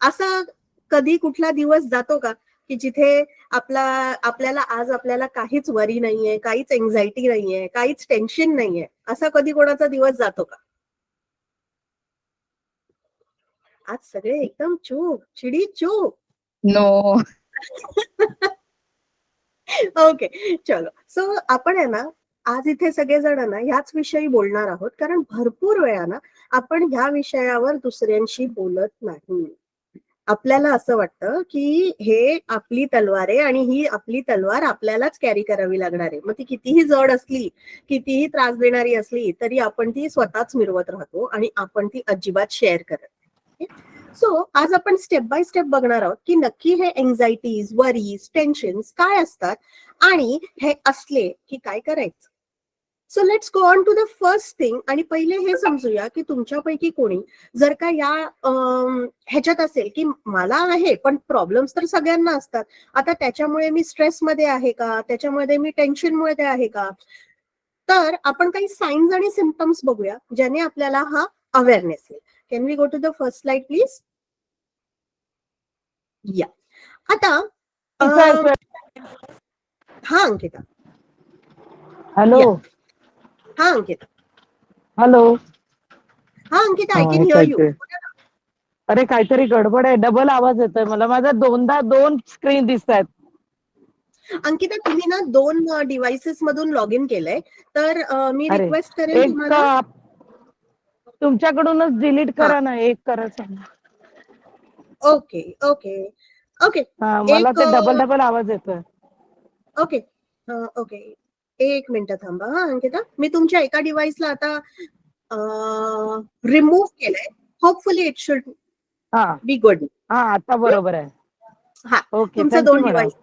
असा कधी कुठला दिवस जातो का की जिथे आपल्याला काहीच वरी नाहीये, काहीच एन्झायटी नाहीये, काहीच टेन्शन नाहीये, असा कधी कोणाचा दिवस जातो का? आज सगळे एकदम चूप, चिडी चूप. नो. ओके, चलो. सो आपण आहे ना आज इथे सगळेजण ना ह्याच विषयी बोलणार आहोत, कारण भरपूर वेळा ना आपण ह्या विषयावर दुसऱ्यांशी बोलत नाही. आपल्याला असं वाटतं की हे आपली तलवार आहे आणि ही आपली तलवार आपल्यालाच कॅरी करावी लागणार आहे. मग ती कितीही जड असली, कितीही त्रास देणारी असली, तरी आपण ती स्वतःच मिरवत राहतो आणि आपण ती अजिबात शेअर करत नाही. सो आज आपण स्टेप बाय स्टेप बघणार आहोत की नक्की हे एन्झायटीज, वरीज, टेन्शन्स काय असतात आणि हे असले की काय करायचं. So let's go on to the first thing. आणि पहिले हे समजूया की तुमच्यापैकी कोणी जर का या ह्याच्यात असेल की मला आहे पण प्रॉब्लेम्स तर सगळ्यांना असतात, आता त्याच्यामुळे मी स्ट्रेसमध्ये आहे का, त्याच्यामध्ये मी टेन्शनमुळे आहे का, तर आपण काही साईन्स आणि सिम्पटम्स बघूया ज्याने आपल्याला हा अवेअरनेस येईल. Can we go to the first slide please. या आता हा अंकिता. हॅलो. हा अंकिता. हॅलो. हा Ankita, I can hear you. अरे काहीतरी गडबड आहे, डबल आवाज येतोय मला. माझा दोन स्क्रीन दिसत आहेत. अंकिता, तुम्ही ना 2 डिव्हाइसेस मधून लॉग इन केलंय, तर मी रिक्वेस्ट करेन तुम्हाला तुमच्याकडूनच डिलीट करा ना, एक करायचं. Okay okay okay. मला ते डबल आवाज येतोय. ओके ओके, एक मिनिट थांबा. हा अंकिता, मी तुमच्या एका डिव्हाइसला आता रिमूव्ह केलंय. Hopefully it should be good. हा, आता बरोबर आहे. हा, ओके, तुमचं thank you 2 madam. Device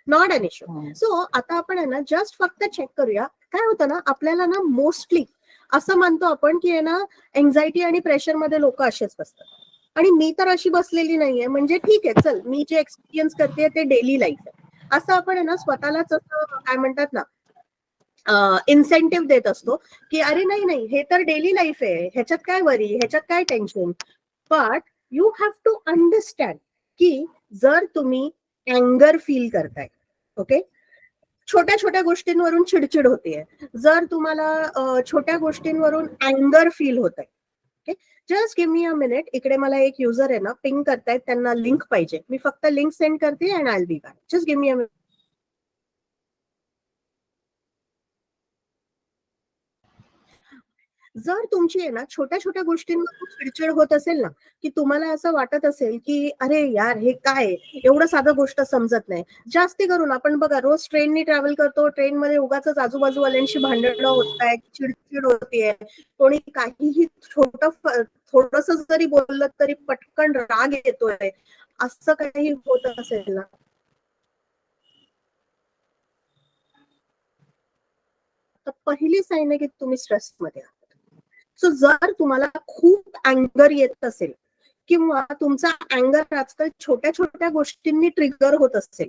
not an issue. So आता आपण आहे ना जस्ट फक्त चेक करूया. काय होतं ना, आपल्याला ना मोस्टली असं मानतो आपण की आहे ना एन्झायटी आणि प्रेशर मध्ये लोक असेच बसतात, आणि मी तर अशी बसलेली नाहीये. म्हणजे ठीक आहे, चल, मी जे एक्सपिरियन्स करते ते डेली लाईफ आहे, असं आपण आहे ना स्वतःलाच असं काय म्हणतात ना इन्सेंटिव्ह देत असतो की अरे नाही नाही, हे तर डेली लाईफ आहे, ह्याच्यात काय वरी, ह्याच्यात काय tension. But you have to understand की जर तुम्ही अँगर फील करताय, ओके, छोट्या छोट्या गोष्टींवरून चिडचिड होतीये, जर तुम्हाला छोट्या गोष्टींवरून अँगर फील होत आहे, okay, just give me a minute. इकडे मला एक युजर आहे ना पिंग करतायत, त्यांना लिंक पाहिजे. मी फक्त लिंक सेंड करते and I will be back. Just give me a minute. जर तुमची आहे ना छोट्या छोट्या गोष्टींवर चिडचिड होत असेल ना, की तुम्हाला असं वाटत असेल की अरे यार हे काय, एवढं साधं गोष्ट समजत नाही. जास्ती करून आपण बघा रोज ट्रेननी ट्रॅव्हल करतो, ट्रेनमध्ये उगाच आजूबाजूवाल्यांशी भांडणं होत आहेत, चिडचिड होतीये, कोणी काहीही थोडस जरी बोललं तरी पटकन राग येतोय, असं काही होत असेल ना, तर पहिली साईन आहे की तुम्ही स्ट्रेसमध्ये आहात. सो जर तुम्हाला खूप अँगर येत असेल किंवा तुमचा अँगर आजकाल छोट्या छोट्या गोष्टींनी ट्रिगर होत असेल,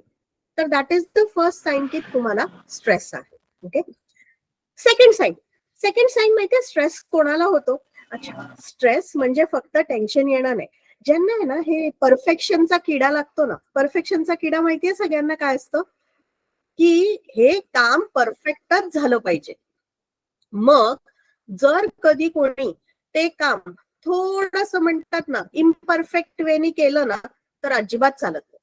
तर that is the first sign की तुम्हाला स्ट्रेस आहे. ओके. सेकंड साईन माहितीये स्ट्रेस कोणाला होतो? अच्छा, स्ट्रेस म्हणजे फक्त टेन्शन येणं नाही. ज्यांना आहे ना हे परफेक्शनचा किडा लागतो ना, परफेक्शनचा किडा माहितीये सगळ्यांना काय असतं, की हे काम परफेक्टच झालं पाहिजे. मग जर कधी कोणी ते काम थोडस म्हणतात ना इम्परफेक्ट वेनी केलं ना, तर अजिबात चालत नाही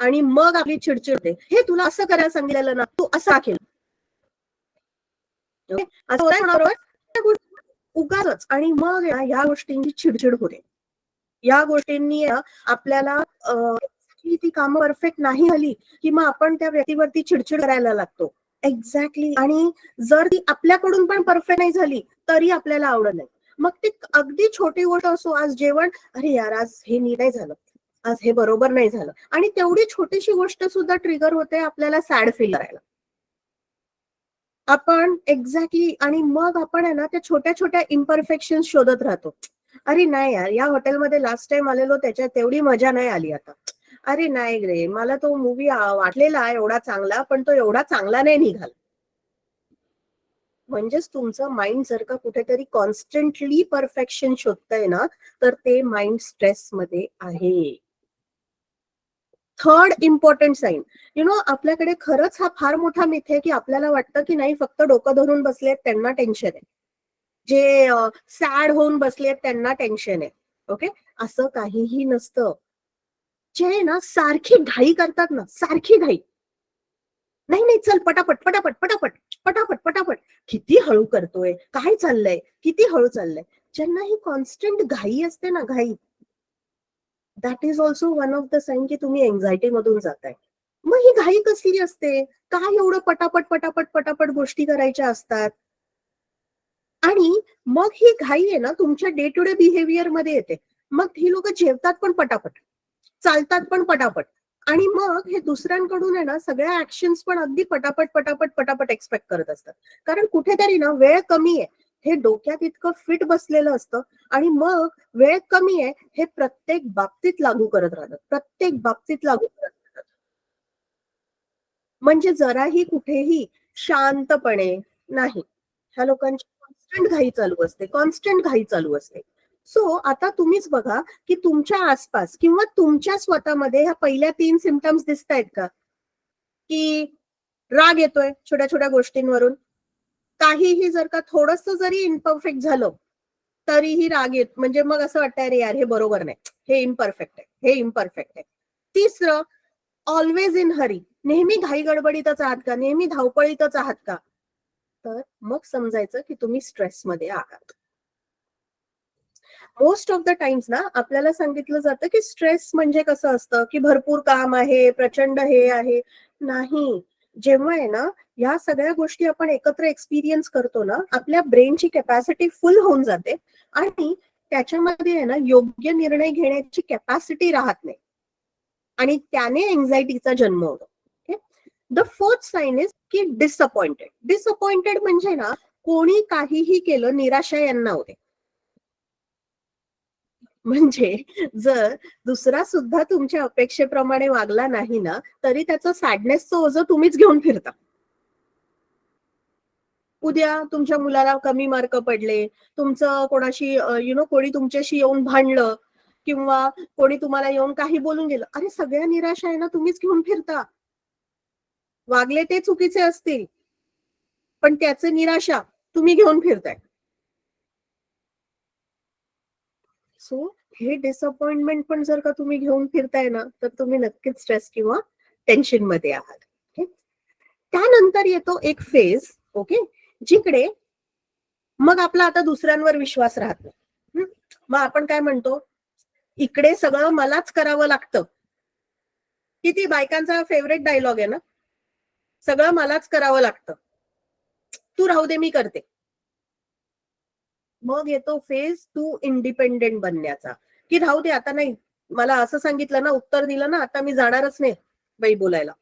आणि मग आपली चिडचिड होते. हे तुला असं करायला सांगितलेलं ना, तू असं केलं, उगाच. आणि मग ह्या गोष्टींची चिडचिड होते. या गोष्टींनी आपल्याला ती कामं परफेक्ट नाही झाली की मग आपण त्या व्यक्तीवरती चिडचिड करायला लागतो. एक्झॅक्टली. आणि जर ती आपल्याकडून पण परफेक्ट नाही झाली तरी आपल्याला आवडत नाही. मग ती अगदी छोटी गोष्ट असो, आज जेवण, अरे यार आज हे नीट नाही झालं, आज हे बरोबर नाही झालं, आणि तेवढी छोटीशी गोष्ट सुद्धा ट्रिगर होते आपल्याला सॅड फील करायला. आपण एक्झॅक्टली. आणि मग आपण आहे ना त्या छोट्या छोट्या इम्परफेक्शन शोधत राहतो. अरे नाही यार, या हॉटेलमध्ये लास्ट टाइम आलेलो त्याच्यात तेवढी मजा नाही आली आता. अरे नाही रे, मला तो मूवी वाटलेला एवढा चांगला, पण तो एवढा चांगला नाही निघाला. म्हणजेच तुमचं माइंड जर का कुठेतरी कॉन्स्टंटली परफेक्शन शोधतंय ना, तर ते माइंड स्ट्रेस मध्ये आहे. थर्ड इम्पॉर्टंट साईन, आपल्याकडे खरंच हा फार मोठा मिथ आहे की आपल्याला वाटतं की नाही फक्त डोकं धरून बसलेत त्यांना टेन्शन आहे, जे सॅड होऊन बसलेत त्यांना टेन्शन आहे. ओके, असं काहीही नसतं. जे ना सारखी घाई करतात ना, सारखी घाई, नाही नाही चल पटापट पटापट पटापट पटापट पटापट, किती हळू करतोय, काय चाललंय, किती हळू चाललंय, ज्यांना ही कॉन्स्टंट घाई असते ना, घाई, that is also one of the sign की तुम्ही एन्झायटी मधून जाताय. मग ही घाई कसली असते, काय एवढं पटापट पटापट पटापट गोष्टी करायच्या असतात. आणि मग ही घाई आहे ना तुमच्या डे टू डे बिहेवियर मध्ये येते. मग ही लोक जेवतात पण पटापट, चालतात पण पटापट, आणि मग हे दुसऱ्यांकडून आहे ना सगळ्या ऍक्शन्स पण अगदी पटापट पटापट पटापट एक्सपेक्ट करत असतात. कारण कुठेतरी ना वेळ कमी आहे हे डोक्यात इतकं फिट बसलेलं असतं, आणि मग वेळ कमी आहे हे प्रत्येक बाबतीत लागू करत राहतात, प्रत्येक बाबतीत लागू करत राहतात. म्हणजे जराही कुठेही शांतपणे नाही. ह्या लोकांची कॉन्स्टंट घाई चालू असते, कॉन्स्टंट घाई चालू असते. सो आता तुम्हीच बघा की तुमच्या आसपास किंवा तुमच्या स्वतःमध्ये ह्या पहिल्या 3 सिम्पटम्स दिसतायत का? की राग येतोय छोट्या छोट्या गोष्टींवरून, काहीही जर का थोडस जरी इम्परफेक्ट झालं तरीही राग येत, म्हणजे मग असं वाटतं अरे यार हे बरोबर नाही, हे इम्परफेक्ट आहे, हे इम्परफेक्ट आहे. तिसरं, ऑलवेज इन हरी, नेहमी घाई गडबडीतच आहात का, नेहमी धावपळीतच आहात का, तर मग समजायचं की तुम्ही स्ट्रेसमध्ये आहात. मोस्ट ऑफ द टाइम्स ना आपल्याला सांगितलं जातं की स्ट्रेस म्हणजे कसं असतं की भरपूर काम आहे, प्रचंड हे आहे. नाही, जेव्हा आहे ना या सगळ्या गोष्टी आपण एकत्र एक्सपिरियन्स करतो ना, आपल्या ब्रेनची कॅपॅसिटी फुल होऊन जाते आणि त्याच्यामध्ये आहे ना योग्य निर्णय घेण्याची कॅपॅसिटी राहत नाही, आणि त्याने एन्झायटीचा जन्म होतो. द फोर्थ साइन इज की डिसअपॉइंटेड. डिसअपॉइंटेड म्हणजे ना कोणी काहीही केलं निराशा यांना होते. म्हणजे जर दुसरा सुद्धा तुमच्या अपेक्षेप्रमाणे वागला नाही ना, तरी त्याचं सॅडनेसचं ओझं तुम्हीच घेऊन फिरता. उद्या तुमच्या मुलाला कमी मार्क पडले, तुमचं कोणाशी कोणी तुमच्याशी येऊन भांडलं, किंवा कोणी तुम्हाला येऊन काही बोलून गेलं, अरे सगळ्या निराशा आहे ना तुम्हीच घेऊन फिरता. वागले ते चुकीचे असतील, पण त्याचे निराशा तुम्ही घेऊन फिरताय. सो हे डिसअपॉइंटमेंट पण जर का तुम्ही घेऊन फिरताय ना, तर तुम्ही नक्कीच स्ट्रेस किंवा टेन्शन मध्ये आहात. ओके, त्यानंतर येतो एक फेज, ओके, जिकडे मग आपला आता दुसऱ्यांवर विश्वास राहत नाही. मग आपण काय म्हणतो, इकडे सगळं मलाच करावं लागतं. किती बायकांचा फेवरेट डायलॉग आहे ना, सगळं मलाच करावं लागतं, तू राहू दे मी करते. मग येतो फेज टू इंडिपेंडेंट बनण्याचा, की राहू दे आता, नाही मला असं सांगितलं ना, उत्तर दिलं ना, आता मी जाणारच नाही बाई बोलायला.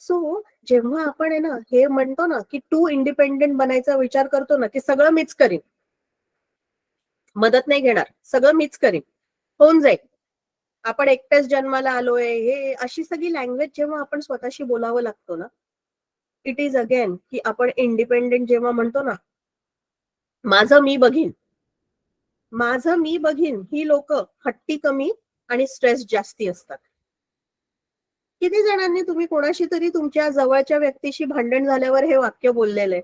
सो जेव्हा आपण आहे ना हे म्हणतो ना की टू इंडिपेंडेंट बनायचा विचार करतो ना, की सगळं मीच करीन, मदत नाही घेणार, सगळं मीच करीन, होऊन जाईल, आपण एकटेच जन्माला आलोय, हे अशी सगळी लँग्वेज जेव्हा आपण स्वतःशी बोलावं लागतो ना, इट इज अगेन की आपण इंडिपेंडेंट जेव्हा म्हणतो ना, माझं मी बघीन, माझं मी बघीन, ही लोक हट्टी कमी आणि स्ट्रेस जास्ती असतात. किती जणांनी तुम्ही कोणाशी तरी तुमच्या जवळच्या व्यक्तीशी भांडण झाल्यावर हे वाक्य बोललेलं आहे,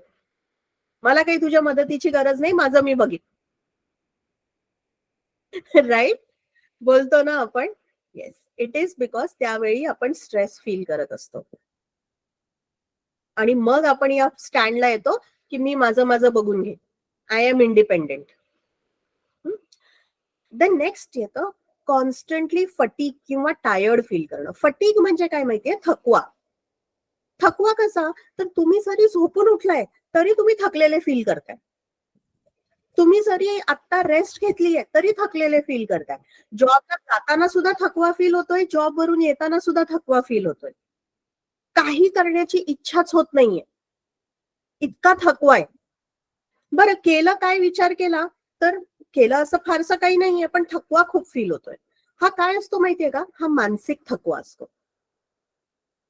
मला काही तुझ्या मदतीची गरज नाही, माझं मी बघीन. राईट, बोलतो ना आपण. येस, इट इज बिकॉज त्यावेळी आपण स्ट्रेस फील करत असतो, आणि मग आपण या स्टँडला येतो की मी माझं माझं बघून घे, I am independent. Then next येतं कॉन्स्टंटली फटीग किंवा टायर्ड फील करणं. फटीग म्हणजे काय माहितीये, थकवा. थकवा कसा, तर तुम्ही जरी झोपून उठलाय तरी तुम्ही थकलेले फील करताय, तुम्ही जरी आता रेस्ट घेतलीये तरी थकलेले फील करताय, जॉबला जाताना सुद्धा थकवा फील होतोय, जॉब वरून येताना सुद्धा थकवा फील होतोय, काही करण्याची इच्छाच होत नाहीये, इतका थकवा आहे. बरं केलं काय, विचार केला तर केलं असं फारसं काही नाहीये, पण थकवा खूप फील होतोय. हा काय असतो माहितीये का, हा मानसिक थकवा असतो.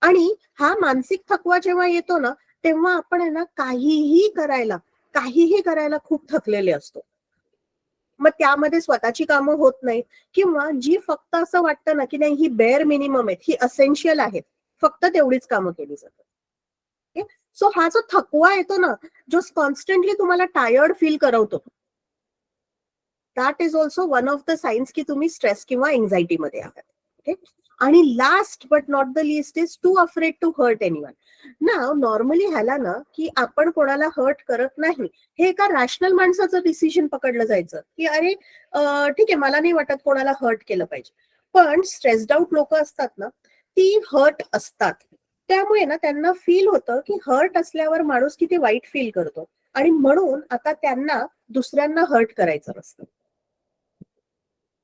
आणि हा मानसिक थकवा जेव्हा येतो ना, तेव्हा आपण आहे ना काहीही करायला खूप थकलेले असतो. मग त्यामध्ये स्वतःची कामं होत नाही किंवा जी फक्त असं वाटतं ना, की नाही ही बेअर मिनिमम आहेत, ही असेन्शियल आहेत. फक्त तेवढीच कामं केली जातात. ओके. सो हा जो थकवा येतो ना, जो कॉन्स्टंटली तुम्हाला टायर्ड फील करवतो, that is also one of the signs की तुम्ही स्ट्रेस किंवा एन्झायटीमध्ये आहात. ओके. आणि last but not the list is too afraid to hurt anyone. ना नॉर्मली ह्याला ना की आपण कोणाला हर्ट करत नाही, हे एका रॅशनल माणसाचं डिसिजन पकडलं जायचं की अरे ठीक आहे, मला नाही वाटत कोणाला हर्ट केलं पाहिजे. पण स्ट्रेस्ड आउट लोक असतात ना, ती हर्ट असतात. त्यामुळे ना त्यांना फील होतं की हर्ट असल्यावर माणूस किती वाईट फील करतो, आणि म्हणून आता त्यांना दुसऱ्यांना हर्ट करायचं असतं.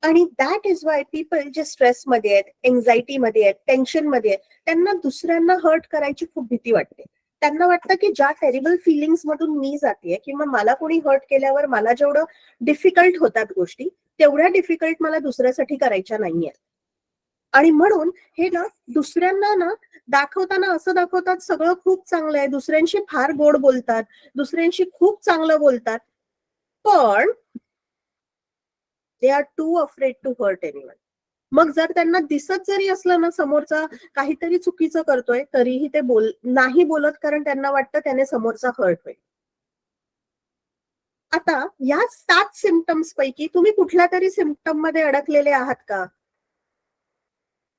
आणि दॅट इज वाय पीपल जे स्ट्रेसमध्ये आहेत, एन्झायटीमध्ये आहेत, टेन्शनमध्ये आहेत, त्यांना दुसऱ्यांना हर्ट करायची खूप भीती वाटते. त्यांना वाटतं की ज्या टेरिबल फिलिंग्स मधून मी जाते किंवा मला कोणी हर्ट केल्यावर मला जेवढं डिफिकल्ट होतात गोष्टी, तेवढ्या डिफिकल्ट मला दुसऱ्यासाठी करायच्या नाहीये. आणि म्हणून हे ना दुसऱ्यांना ना दाखवताना असं दाखवतात सगळं खूप चांगलं आहे, दुसऱ्यांशी फार गोड बोलतात, दुसऱ्यांशी खूप चांगलं बोलतात, पण they are too afraid to hurt anyone. मग जर त्यांना दिसत जरी असलं ना समोरचा काहीतरी चुकीचं करतोय, तरीही ते नाही बोलत, कारण त्यांना वाटतं त्याने समोरचा हर्ट होईल. आता या 7 सिम्पटम्स पैकी तुम्ही कुठल्या तरी सिम्पटम मध्ये अडकलेले आहात का?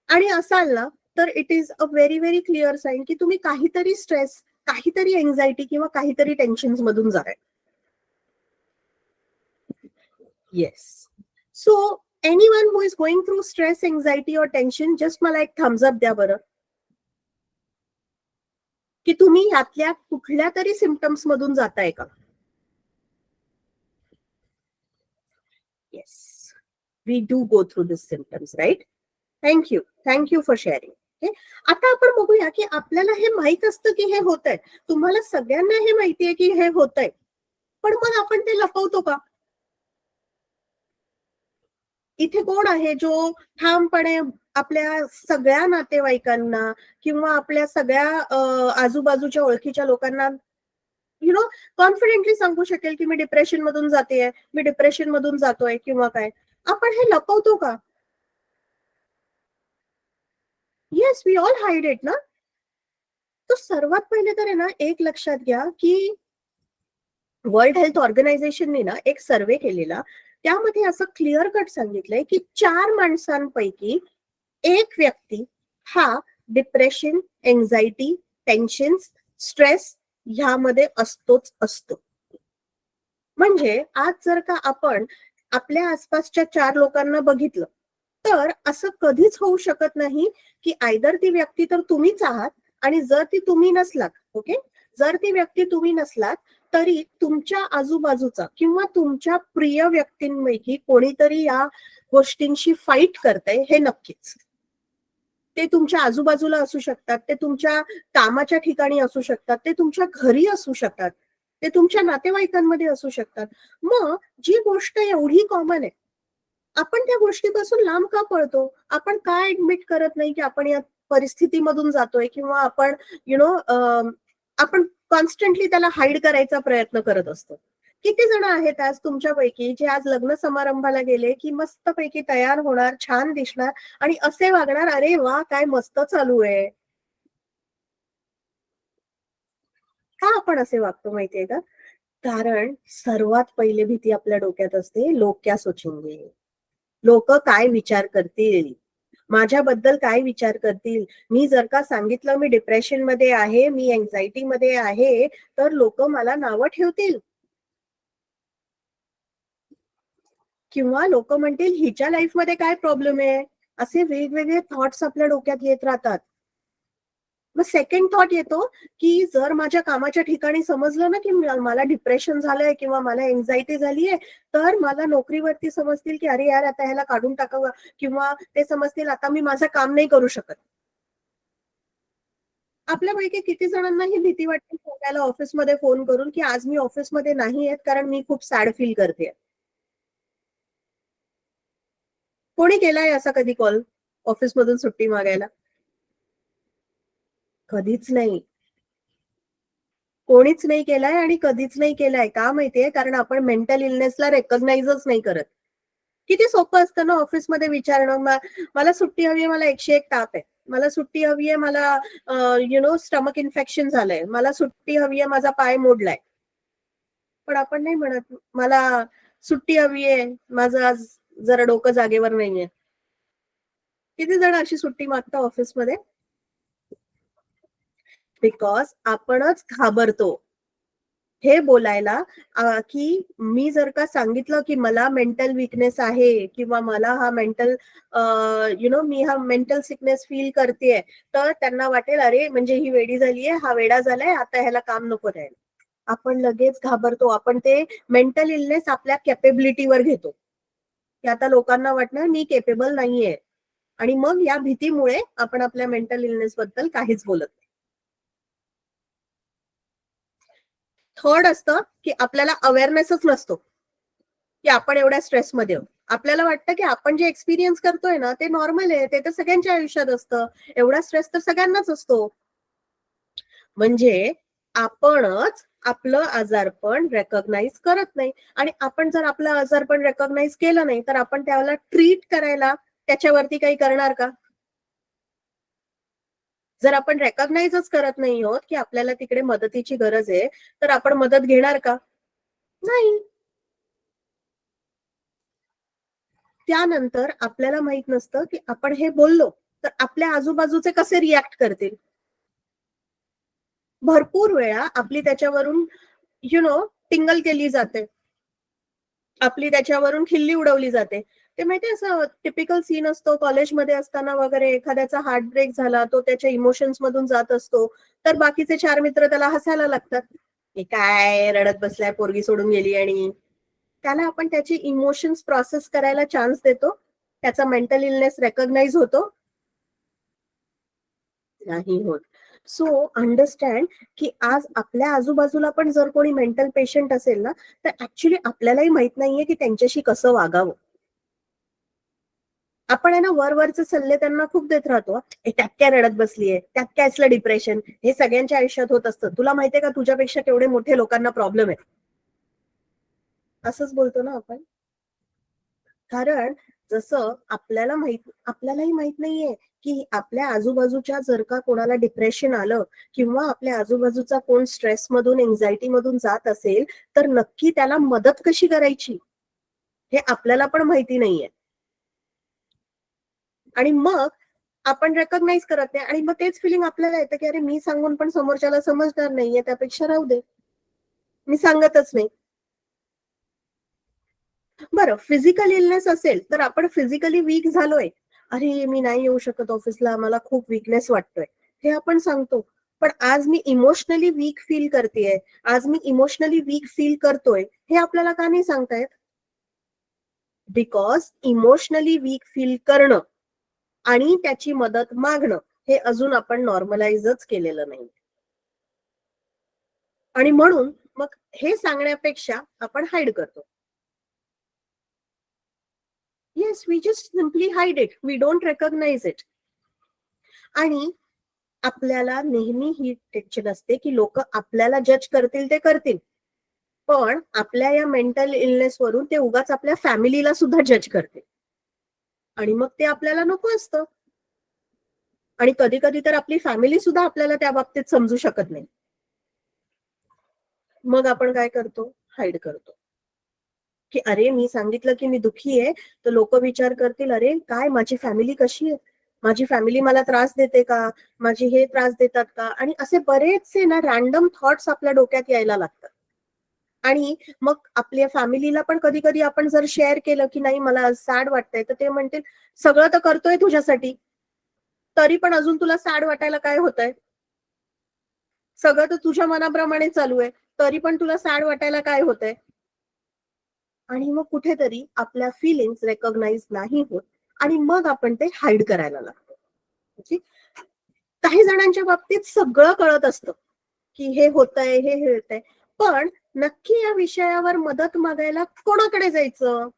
आणि असाल ना, तर it is a very very clear sign की तुम्ही काहीतरी स्ट्रेस, काहीतरी एन्झायटी किंवा काहीतरी टेन्शन मधून जाताय. Yes. So anyone who is going through stress, anxiety और टेन्शन, जस्ट मला एक थम्स अप द्या बरं, की तुम्ही यातल्या कुठल्या तरी सिम्पटम्स मधून जाताय का? Yes, we do go through this symptoms, right? Thank you. Thank you for sharing. Okay. आता आपण बघूया की आपल्याला हे माहित असतं की हे होतंय. तुम्हाला सगळ्यांना हे माहितीये की हे होतंय. पण मग आपण ते लपवतो का? इथे कोण आहे जो ठामपणे आपल्या सगळ्या नातेवाईकांना किंवा आपल्या सगळ्या आजूबाजूच्या ओळखीच्या लोकांना कॉन्फिडेंटली सांगू शकेल की मी डिप्रेशन मधून जातेय, मी डिप्रेशन मधून जातोय किंवा काय? आपण हे लपवतो का? Yes, we all hide it ना. तर सर्वात पहिले तर आहे ना, एक लक्षात घ्या की वर्ल्ड हेल्थ ऑर्गनायझेशनने ना एक सर्वे केलेला. त्यामध्ये असं क्लिअर कट सांगितलंय की 4 माणसांपैकी एक व्यक्ती हा डिप्रेशन, एन्झायटी, टेन्शन, स्ट्रेस ह्यामध्ये असतोच असतो. म्हणजे आज जर का आपण आपल्या आसपासच्या 4 लोकांना बघितलं, तर असं कधीच होऊ शकत नाही की आयदर ती व्यक्ती तर तुम्हीच आहात, आणि जर ती तुम्ही नसलात, ओके, जर ती व्यक्ती तुम्ही नसलात, तरी तुमच्या आजूबाजूचा किंवा तुमच्या प्रिय व्यक्तींपैकी कोणीतरी या गोष्टींशी फाईट करतंय हे नक्कीच. ते तुमच्या आजूबाजूला असू शकतात, ते तुमच्या कामाच्या ठिकाणी असू शकतात, ते तुमच्या घरी असू शकतात, ते तुमच्या नातेवाईकांमध्ये असू शकतात. मग जी गोष्ट एवढी कॉमन आहे, आपण त्या गोष्टीपासून लांब का पळतो? आपण का ऍडमिट करत नाही की आपण या परिस्थितीमधून जातोय, किंवा आपण यु नो आपण कॉन्स्टंटली त्याला हाईड करायचा प्रयत्न करत असतो. किती जण आहेत आज तुमच्यापैकी जे आज लग्न समारंभाला गेले की मस्तपैकी तयार होणार, छान दिसणार आणि असे वागणार, अरे वा काय मस्त चालू आहे. का आपण असे वागतो माहितीये का? कारण सर्वात पहिली भीती आपल्या डोक्यात असते, लोक क्या सोचेंगे, लोक काय विचार करतील, माझ्याबद्दल काय विचार करतील. मी जर का सांगितलं मी डिप्रेशन मध्ये आहे, मी एन्झायटी मध्ये आहे, तर लोक मला नावं ठेवतील, किंवा लोक म्हणतील हिच्या लाईफमध्ये काय प्रॉब्लेम आहे. असे वेगवेगळे थॉट्स आपल्या डोक्यात येत राहतात. मग सेकंड थॉट येतो की जर माझ्या कामाच्या ठिकाणी समजलं ना की मला डिप्रेशन झालंय किंवा मला एन्झायटी झालीये, तर मला नोकरीवरती समजतील की अरे यार आता ह्याला काढून टाकावं, किंवा ते समजतील आता मी माझं काम नाही करू शकत. आपल्यापैकी किती जणांना ही भीती वाटते सांगायला ऑफिसमध्ये फोन करून की आज मी ऑफिसमध्ये नाही आहेत कारण मी खूप सॅड फील करते? कोणी केलाय असा कधी कॉल ऑफिसमधून सुट्टी मागायला? कधीच नाही. कोणीच नाही केलाय आणि कधीच नाही केलाय. का माहितीये? कारण आपण मेंटल इलनेसला रेकॉग्नाइजच नाही करत. किती सोपं असतं ना ऑफिसमध्ये विचारणं, मला सुट्टी हवी आहे, मला 101 ताप आहे. मला सुट्टी हवी आहे, मला स्टमक इन्फेक्शन झालंय. मला सुट्टी हवी आहे, माझा पाय मोडलाय. पण आपण नाही म्हणत, मला सुट्टी हवी आहे, माझं आज जरा डोकं जागेवर नाहीये. किती जण अशी सुट्टी मागता ऑफिसमध्ये? बिकॉज आपणच घाबरतो हे बोलायला, की मी जर का सांगितलं की मला मेंटल वीकनेस आहे किंवा मला हा मी हा मेंटल सिकनेस फील करतेय, तर त्यांना वाटेल अरे म्हणजे ही वेडी झालीये, हा वेडा झालाय, आता ह्याला काम नको द्यायला. आपण लगेच घाबरतो. आपण ते मेंटल इलनेस आपल्या कॅपेबिलिटीवर घेतो, की आता लोकांना वाटणार मी केपेबल नाहीये, आणि मग या भीतीमुळे आपण आपल्या मेंटल इलनेस बद्दल काहीच बोलत नाही. थर्ड असतं की आपल्याला अवेअरनेसच नसतो की आपण एवढ्या स्ट्रेसमध्ये आहोत. आपल्याला वाटतं की आपण जे एक्सपिरियन्स करतोय ना ते नॉर्मल आहे, ते तर सगळ्यांच्या आयुष्यात असतं. एवढा स्ट्रेस तर सगळ्यांनाच असतो. म्हणजे आपणच आपलं आजारपण रेकॉग्नाइज करत नाही. आणि आपण जर आपलं आजारपण रेकॉग्नाइज केलं नाही तर आपण त्याला ट्रीट करायला त्याच्यावरती काही करणार का? जर आपण रेकॉग्नाइजच करत नाही आहोत की आपल्याला तिकडे मदतीची गरज आहे, तर आपण मदत घेणार का? नाही. त्यानंतर आपल्याला माहित नसतं की आपण हे बोललो तर आपल्या आजूबाजूचे कसे रिॲक्ट करतील. भरपूर वेळा आपली त्याच्यावरून टिंगल केली जाते. आपली त्याच्यावरून खिल्ली उडवली जाते. ते माहितीये, असं टिपिकल सीन असतो कॉलेजमध्ये असताना वगैरे, एखाद्याचा हार्ट ब्रेक झाला, तो त्याच्या इमोशन्स मधून जात असतो, तर बाकीचे 4 मित्र त्याला हसायला लागतात. "हे काय रडत बसलाय, पोरगी सोडून गेली." आणि त्याला आपण त्याची इमोशन्स प्रोसेस करायला चान्स देतो. त्याचा मेंटल इलनेस रेकॉग्नाइज होतो. नाही होत. सो अंडरस्टँड की आज आपल्या आजूबाजूला पण जर कोणी मेंटल पेशंट असेल ना, तर ऍक्च्युली आपल्यालाही माहित नाहीये की त्यांच्याशी कसं वागावं. आपण आहे ना वरवरचे सल्ले त्यांना खूप देत राहतो. त्यात काय रडत बसलीये, त्यात काय असलं डिप्रेशन, हे सगळ्यांच्या आयुष्यात होत असतं. तुला माहितीये का तुझ्यापेक्षा केवढे मोठे लोकांना प्रॉब्लेम आहे. असंच बोलतो ना आपण. कारण जसं आपल्यालाही माहित नाहीये की आपल्या आजूबाजूच्या जर का कोणाला डिप्रेशन आलं किंवा आपल्या आजूबाजूचा कोण स्ट्रेस मधून, एन्झायटी मधून जात असेल, तर नक्की त्याला मदत कशी करायची हे आपल्याला पण माहिती नाहीये. आणि मग आपण रेकॉग्नाइज करत नाही आणि मग तेच फिलिंग आपल्याला येतं की अरे मी सांगून पण समोरच्याला समजणार नाहीये, त्यापेक्षा राहू दे, मी सांगतच नाही. बरं, फिजिकल इलनेस असेल तर आपण फिजिकली वीक झालोय, अरे मी नाही येऊ शकत ऑफिसला, मला खूप वीकनेस वाटतोय, हे आपण सांगतो. पण आज मी इमोशनली वीक फील करतेय, आज मी इमोशनली वीक फील करतोय, हे आपल्याला का नाही सांगतायत? बिकॉज इमोशनली वीक फील करणं आणि त्याची मदत मागणं हे अजून आपण नॉर्मलाइजच केलेलं नाही. आणि म्हणून मग हे सांगण्यापेक्षा आपण हाईड करतो. Yes, we just simply hide it, we don't recognise it. आणि आपल्याला नेहमी ही टेन्शन असते की लोक आपल्याला जज करतील ते करतील, पण आपल्या या मेंटल इलनेस वरून ते उगाच आपल्या फॅमिलीला सुद्धा जज करतील, आणि मग ते आपल्याला नको असतं. आणि कधी कधी तर आपली फॅमिली सुद्धा आपल्याला त्या बाबतीत समजू शकत नाही. मग आपण काय करतो? हाईड करतो. की अरे मी सांगितलं की मी दुःखी आहे, तर लोक विचार करतील अरे काय माझी फॅमिली कशी आहे, माझी फॅमिली मला त्रास देते का, माझी हे त्रास देतात का, आणि असे बरेचसे ना रॅन्डम थॉट्स आपल्या डोक्यात यायला लागतात. आणि मग आपल्या फॅमिलीला पण कधी कधी आपण जर शेअर केलं की नाही मला सॅड वाटतंय, तर ते म्हणतील सगळं तर करतोय तुझ्यासाठी, तरी पण अजून तुला सॅड वाटायला काय होतंय? सगळं तर तुझ्या मनाप्रमाणे चालू आहे, तरी पण तुला सॅड वाटायला काय होतंय? आणि मग कुठेतरी आपल्या फिलिंग्स रेकॉग्नाइज नाही होत, आणि मग आपण ते हाईड करायला लागतो. ओके. काही जणांच्या बाबतीत सगळं कळत असतं की हे होतंय, हे होतंय, पण नक्की या विषयावर मदत मागायला कोणाकडे जायचं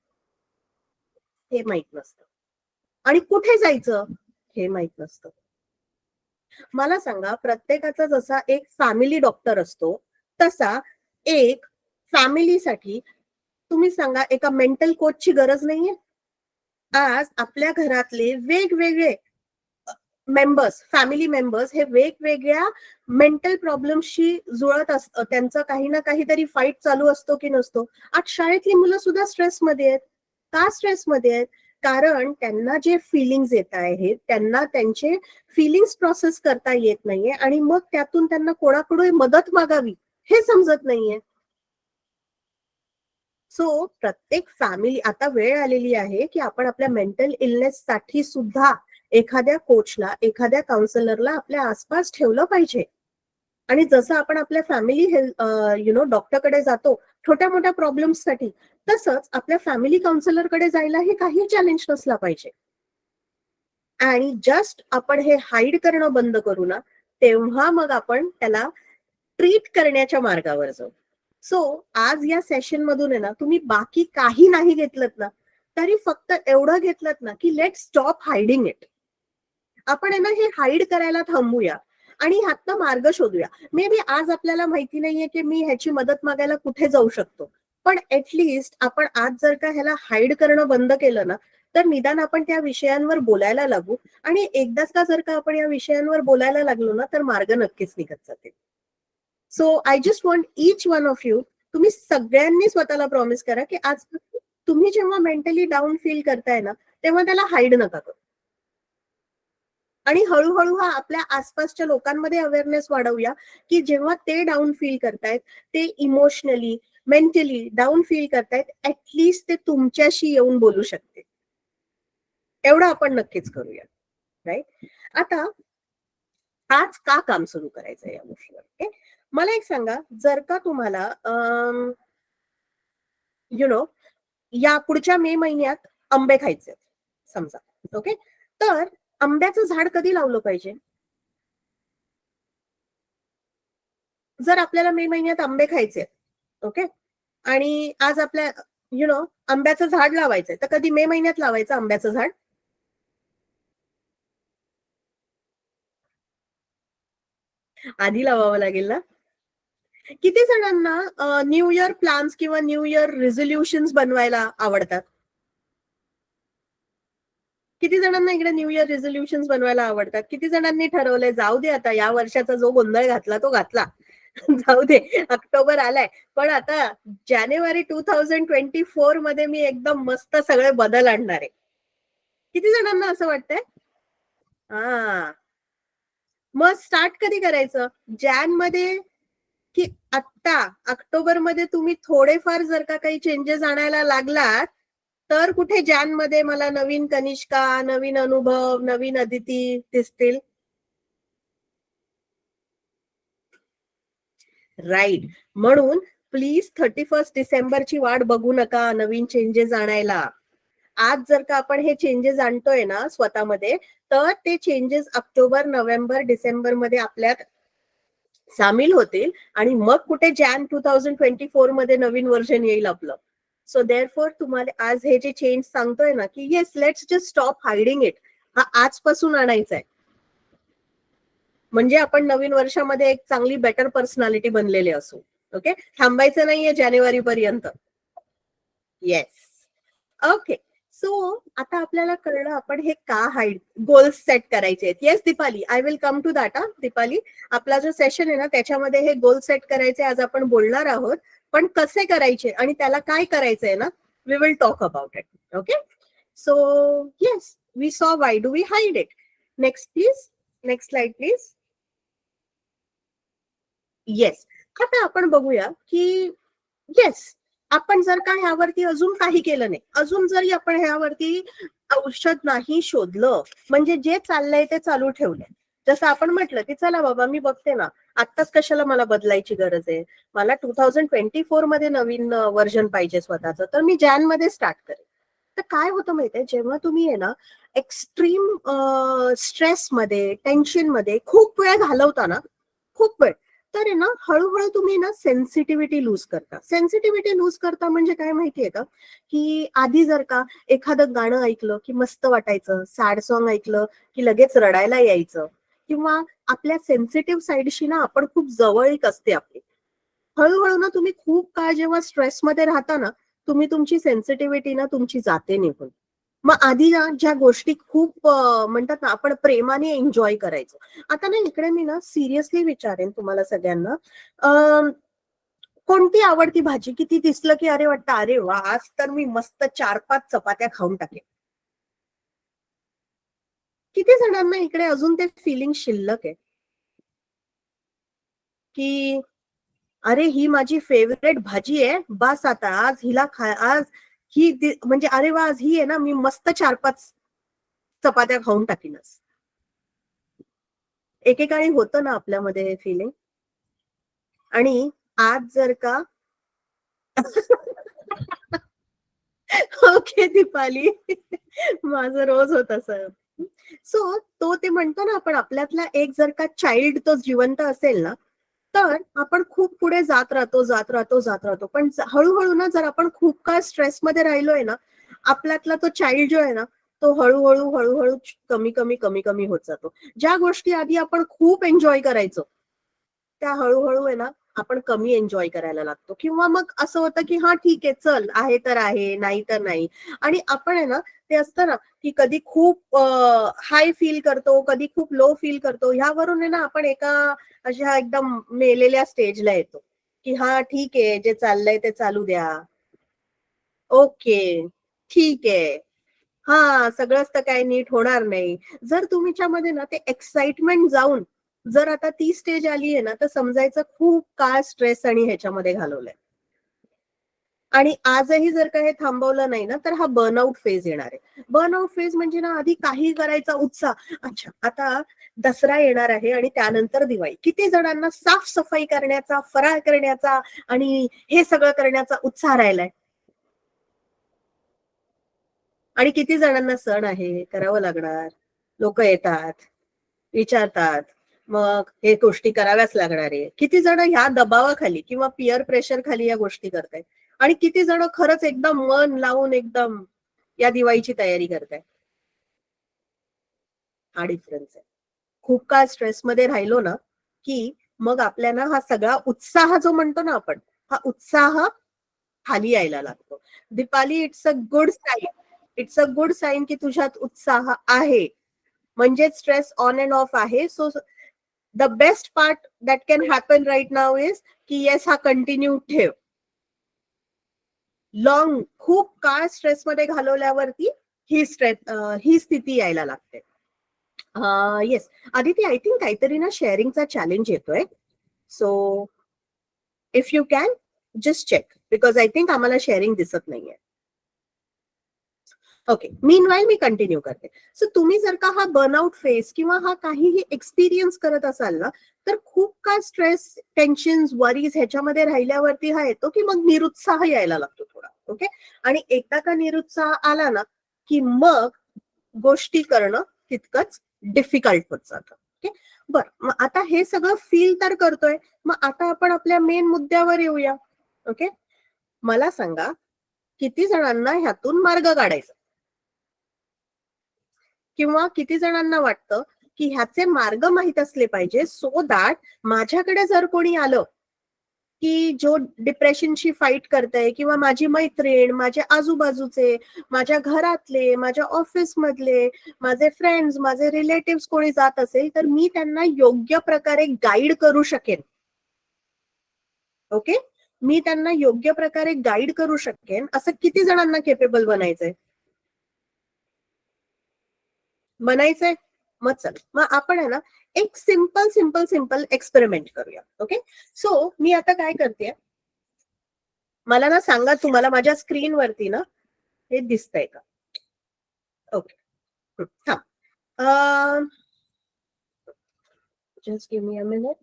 हे माहित नसतं, आणि कुठे जायचं हे माहित नसतं. मला सांगा, प्रत्येकाचा जसा एक फॅमिली डॉक्टर असतो, तसा एक फॅमिलीसाठी तुम्ही सांगा एका मेंटल कोचची गरज नाहीये. आज आपल्या घरातले वेगवेगळे मेंबर्स, फॅमिली मेंबर्स हे वेगवेगळ्या मेंटल प्रॉब्लेम्सशी जुळत असतं. त्यांचं काही ना काहीतरी फाईट चालू असतो की नसतो. आज शाळेतली मुलं सुद्धा स्ट्रेसमध्ये आहेत. का स्ट्रेसमध्ये आहेत? कारण त्यांना जे फिलिंग्स येत आहेत, त्यांना त्यांचे फिलिंग्स प्रोसेस करता येत नाहीये आणि मग त्यातून त्यांना कोणाकडून मदत मागावी हे समजत नाहीये. सो प्रत्येक फॅमिली आता वेळ आलेली आहे की आपण आपल्या मेंटल इलनेस साठी सुद्धा एखाद्या कोचला, एखाद्या काउन्सिलरला आपल्या आसपास ठेवलं पाहिजे. आणि जसं आपण आपल्या फॅमिली हेल्थ डॉक्टरकडे जातो छोट्या मोठ्या प्रॉब्लेम्स साठी, तसंच आपल्या फॅमिली काउन्सिलरकडे जायलाही काही चॅलेंज नसला पाहिजे. आणि जस्ट आपण हे हाईड करणं बंद करू ना, तेव्हा मग आपण त्याला ट्रीट करण्याच्या मार्गावर जाऊ. सो आज या सेशन मधून आहे ना, तुम्ही बाकी काही नाही घेतलं ना, तरी फक्त एवढं घेतलं ना की लेट स्टॉप हायडिंग इट. आपण आहे ना हे हाईड करायला थांबूया आणि ह्यातनं मार्ग शोधूया. मे बी आज आपल्याला माहिती नाहीये की मी ह्याची मदत मागायला कुठे जाऊ शकतो, पण ऍटलिस्ट आपण आज जर का ह्याला हाईड करणं बंद केलं ना, तर निदान आपण त्या विषयांवर बोलायला लागू. आणि एकदाच का जर का आपण या विषयांवर बोलायला लागलो ना, तर मार्ग नक्कीच निघत जातील. So I just want each one of you, तुम्ही सगळ्यांनी स्वतःला प्रॉमिस करा की आज तुम्ही जेव्हा मेंटली डाऊन फील करताय ना, तेव्हा त्याला हाईड नका करू. आणि हळूहळू हा आपल्या आसपासच्या लोकांमध्ये अवेअरनेस वाढवूया की जेव्हा ते डाऊन फील करतायत, ते इमोशनली, मेंटली डाऊन फील करतायत, ऍटलिस्ट ते तुमच्याशी येऊन बोलू शकते. एवढं आपण नक्कीच करूया, राईट? आता आज का काम सुरू करायचं या गोष्टीवर? ओके, मला एक सांगा, जर का तुम्हाला या पुढच्या मे महिन्यात आंबे खायचे समजा, ओके, तर आंब्याचं झाड कधी लावलं पाहिजे? जर आपल्याला मे महिन्यात आंबे खायचे, ओके, आणि आज आपल्या आंब्याचं झाड लावायचंय, तर कधी मे महिन्यात लावायचं आंब्याचं झाड? आधी लावावं लागेल ना. किती जणांना न्यू इयर प्लॅन्स किंवा न्यू इयर रिझोल्युशन्स बनवायला आवडतात? किती जणांना इकडे न्यू इयर रिझोल्युशन्स बनवायला आवडतात? किती जणांनी ठरवलंय जाऊ दे आता या वर्षाचा जो गोंधळ घातला तो घातला, जाऊ दे, ऑक्टोबर आलाय, पण आता जानेवारी 2024 मध्ये मी एकदम मस्त सगळे बदल आणणार आहे. किती जणांना असं वाटतंय? हा, मग स्टार्ट कधी करायचं? जॅन मध्ये की आत्ता ऑक्टोबर मध्ये तुम्ही थोडेफार जर का काही चेंजेस आणायला लागलात, तर कुठे जॅन मध्ये मला नवीन कनिष्का, नवीन अनुभव, नवीन अदिती दिसतील? राईट. म्हणून प्लीज 31 डिसेंबरची वाट बघू नका नवीन चेंजेस आणायला. आज जर का आपण हे चेंजेस आणतोय ना स्वतःमध्ये, तर ते चेंजेस ऑक्टोबर, नोव्हेंबर, डिसेंबर मध्ये आपल्यात सामील होतील आणि मग कुठे जॅन 2024 मध्ये नवीन व्हर्जन येईल आपलं. सो देअरफॉर तुम्हाला आज हे जे चेंज सांगतोय ना की yes, let's just stop hiding it, हा आजपासून आणायचा आहे. म्हणजे आपण नवीन वर्षामध्ये एक चांगली बेटर पर्सनॅलिटी बनलेली असू. ओके, थांबायचं नाहीये जानेवारी पर्यंत. Yes, okay. सो आता आपल्याला कळलं आपण हे का हाईड, गोल्स सेट करायचे आहेत. Yes Deepali, I will come to that. Deepali, आपला जो सेशन आहे ना त्याच्यामध्ये हे गोल सेट करायचे आज आपण बोलणार आहोत, पण कसे करायचे आणि त्याला काय करायचंय ना, we will talk about it. Okay, so yes, we saw why do we hide it. Next please, next slide please. Yes, आता आपण बघूया की येस, आपण जर का ह्यावरती अजून काही केलं नाही, अजून जरी आपण ह्यावरती औषध नाही शोधलं, म्हणजे जे चाललंय ते चालू ठेवलंय, जसं आपण म्हटलं की चला बाबा मी बघते ना, आत्ताच कशाला मला बदलायची गरज आहे, मला 2024 मध्ये नवीन व्हर्जन पाहिजे स्वतःचं, तर मी जॅन मध्ये स्टार्ट करेन. तर काय होतं माहितीये, जेव्हा तुम्ही आहे ना एक्स्ट्रीम स्ट्रेस मध्ये, टेन्शन मध्ये खूप वेळ घालवता ना, खूप वेळ, तर आहे ना हळूहळू तुम्ही ना सेन्सिटिव्हिटी लूज करता. सेन्सिटिव्हिटी लूज करता म्हणजे काय माहितीये का, की आधी जर का एखादं गाणं ऐकलं की मस्त वाटायचं, सॅड सॉन्ग ऐकलं की लगेच रडायला यायचं, किंवा आपल्या सेन्सिटिव्ह साईडशी ना आपण खूप जवळीक असते आपली, हळूहळू ना तुम्ही खूप काळ जेव्हा स्ट्रेसमध्ये राहता ना, तुम्ही तुमची सेन्सिटिव्हिटी ना तुमची जाते निघून. मग आधी ना ज्या गोष्टी खूप म्हणतात ना आपण प्रेमाने एन्जॉय करायचो. आता ना इकडे मी ना सिरियसली विचारेन तुम्हाला सगळ्यांना, कोणती आवडती भाजी की ती दिसलं की अरे वाटतं, अरे वा, आज तर मी मस्त 4-5 चपात्या खाऊन टाकेन. किती जणांना इकडे अजून ते फिलिंग शिल्लक आहे, की अरे ही माझी फेव्हरेट भाजी आहे, बास आता आज हिला आज म्हणजे अरे वा, आज ही आहे ना, मी मस्त 4-5 चपात्या खाऊन टाकीनच. एकेकाळी होतं ना आपल्यामध्ये हे फिलिंग. आणि आज जर का ओके दीपाली. माझं रोज होत असं. सो तो ते म्हणतो ना आपण, आपल्यातला एक जर का चाइल्ड तो जिवंत असेल ना, तर आपण खूप पुढे जात राहतो, जात राहतो, जात राहतो. पण हळू ना जर आपण खूप काळ स्ट्रेसमध्ये राहिलोय ना, आपल्यातला तो चाइल्ड जो आहे ना, तो हळू कमी, कमी, कमी, कमी होत जातो. ज्या गोष्टी आधी आपण खूप एन्जॉय करायचो, त्या हळूहळू आहे ना, आपण कमी एन्जॉय करायला लागतो. किंवा मग असं होतं, की हां, ठीक आहे, चल, आहे तर आहे, नाही तर नाही. आणि आपण आहे ना, ते असतं ना, की कधी खूप हाय फील करतो, कधी खूप लो फील करतो. ह्यावरून आहे ना, आपण एका अशा एकदम मेलेल्या स्टेजला येतो, की हां, ठीक आहे, जे चाललंय ते चालू द्या. ओके, ठीक आहे. हां, सगळंच तर काही नीट होणार नाही. जर तुमच्यामध्ये ना ते एक्साइटमेंट जाऊन जर आता ती स्टेज आली आहे ना, तर समजायचं खूप काळ स्ट्रेस आणि ह्याच्यामध्ये घालवलंय. आणि आजही जर का हे थांबवलं नाही ना, तर हा बर्नआउट फेज येणार आहे. बर्नआउट फेज म्हणजे ना आधी काही करायचा उत्साह. अच्छा, आता दसरा येणार आहे आणि त्यानंतर दिवाळी. किती जणांना साफ-सफाई करण्याचा, फराळ करण्याचा आणि हे सगळं करण्याचा उत्साह राहिलाय. आणि किती जणांना सण आहे, करावं लागणार. लोकं येतात, विचारतात. मग हे गोष्टी कराव्याच लागणार आहे. किती जण ह्या दबावाखाली किंवा पीअर प्रेशर खाली या गोष्टी करतायत. आणि किती जण खरंच एकदम मन लावून एकदम या दिवाळीची तयारी करतायत. हा डिफरन्स आहे. खूप काळ स्ट्रेसमध्ये राहिलो ना, की मग आपल्याला हा सगळा उत्साह जो म्हणतो ना आपण, हा उत्साह खाली यायला लागतो. Deepali, it's a good sign. It's a good sign की तुझ्यात उत्साह आहे. म्हणजे स्ट्रेस ऑन अँड ऑफ आहे. So the best part that can happen right now is की येस, हा कंटिन्यू ठेव. लॉंग खूप काळ स्ट्रेसमध्ये घालवल्यावरती ही स्थिती यायला लागते. येस. आदिती, आय थिंक काहीतरी ना शेअरिंगचा चॅलेंज येतोय. So if you can just check, because I think आम्हाला शेअरिंग दिसत नाहीये. ओके, मीनवाईल मी कंटिन्यू करते. सो तुम्ही जर का हा बर्नआउट फेज किंवा हा काहीही एक्सपिरियन्स करत असाल ना, तर खूप काय स्ट्रेस, टेन्शन, वरीज ह्याच्यामध्ये राहिल्यावरती हा येतो, की मग निरुत्साह यायला लागतो थोडा. ओके. आणि एकदा का निरुत्साह आला ना, की मग गोष्टी करणं तितकंच डिफिकल्ट होत जातं. ओके. बरं, मग आता हे सगळं फील तर करतोय. मग आता आपण आपल्या मेन मुद्द्यावर येऊया. ओके. मला सांगा, किती जणांना ह्यातून मार्ग काढायचा? किंवा किती जणांना वाटतं, की ह्याचे मार्ग माहीत असले पाहिजे, सो दॅट माझ्याकडे जर कोणी आलं, की जो डिप्रेशनशी फाईट करतंय, किंवा माझी मैत्रीण, माझे आजूबाजूचे, माझ्या घरातले, माझ्या ऑफिसमधले, माझे फ्रेंड्स, माझे रिलेटिव्हज कोणी जात असेल, तर मी त्यांना योग्य प्रकारे गाईड करू शकेन. ओके. मी त्यांना योग्य प्रकारे गाईड करू शकेन, असं किती जणांना केपेबल बनायचंय? बनायचंय? मग चल. मग आपण आहे ना, एक सिंपल एक्सपेरिमेंट करूया. ओके. सो मी आता काय करते, मला ना सांगा, तुम्हाला माझ्या स्क्रीनवरती ना हे दिसतंय का? ओके. हा. Just give me a minute.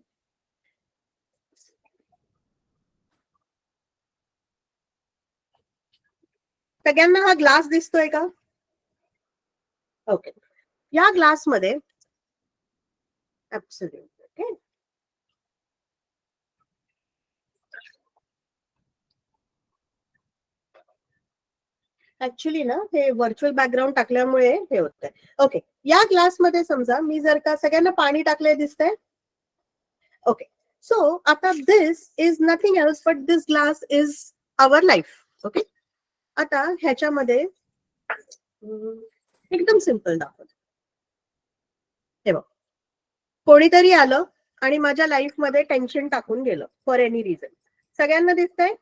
सगळ्यांना हा ग्लास दिसतोय का? ओके. या ग्लासमध्ये ऍब्सोल्युटली ओके. ऍक्च्युली ना हे व्हर्च्युअल बॅकग्राऊंड टाकल्यामुळे हे होतंय. ओके. या ग्लासमध्ये समजा मी जर का सगळ्यांना पाणी टाकलंय दिसतंय? ओके. सो आता this is nothing else but this glass is our life. Okay, आता ह्याच्यामध्ये एकदम सिम्पल दाखवतो. हे बघ, कोणीतरी आलं आणि माझ्या लाईफ मध्ये टेन्शन टाकून गेलं फॉर एनी रिझन. सगळ्यांना दिसतंय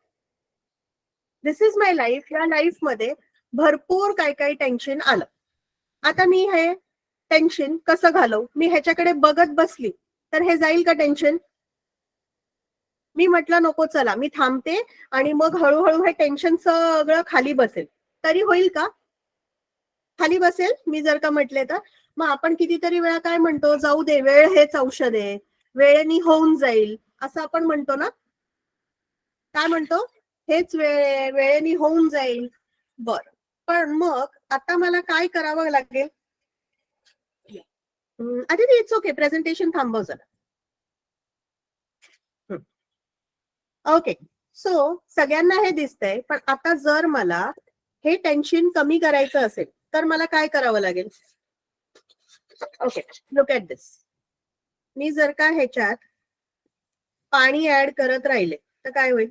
दिस इज माय लाईफ. या लाईफ मध्ये भरपूर काय काय टेन्शन आलं. आता मी हे टेन्शन कसं घालवू? मी ह्याच्याकडे बघत बसली तर हे जाईल का टेन्शन? मी म्हटलं नको, चला मी थांबते आणि मग हळूहळू हे टेन्शन सगळं खाली बसेल. तरी होईल का? खाली बसेल मी जर का म्हटले तर? मग आपण कितीतरी वेळा काय म्हणतो, जाऊ दे, वेळ हेच औषध आहे, वेळेने होऊन जाईल, असं आपण म्हणतो ना. काय म्हणतो? हेच वेळ आहे, वेळेने होऊन जाईल. बर, पण मग आता मला काय करावं लागेल? आधी इट्स ओके, प्रेझेंटेशन थांबव जरा. ओके, सो सगळ्यांना हे दिसतंय, पण आता जर मला हे टेन्शन कमी करायचं असेल तर मला काय करावं लागेल? ओके, लुक ॲट दिस. मी जर का ह्याच्यात पाणी ऍड करत राहिले तर काय होईल?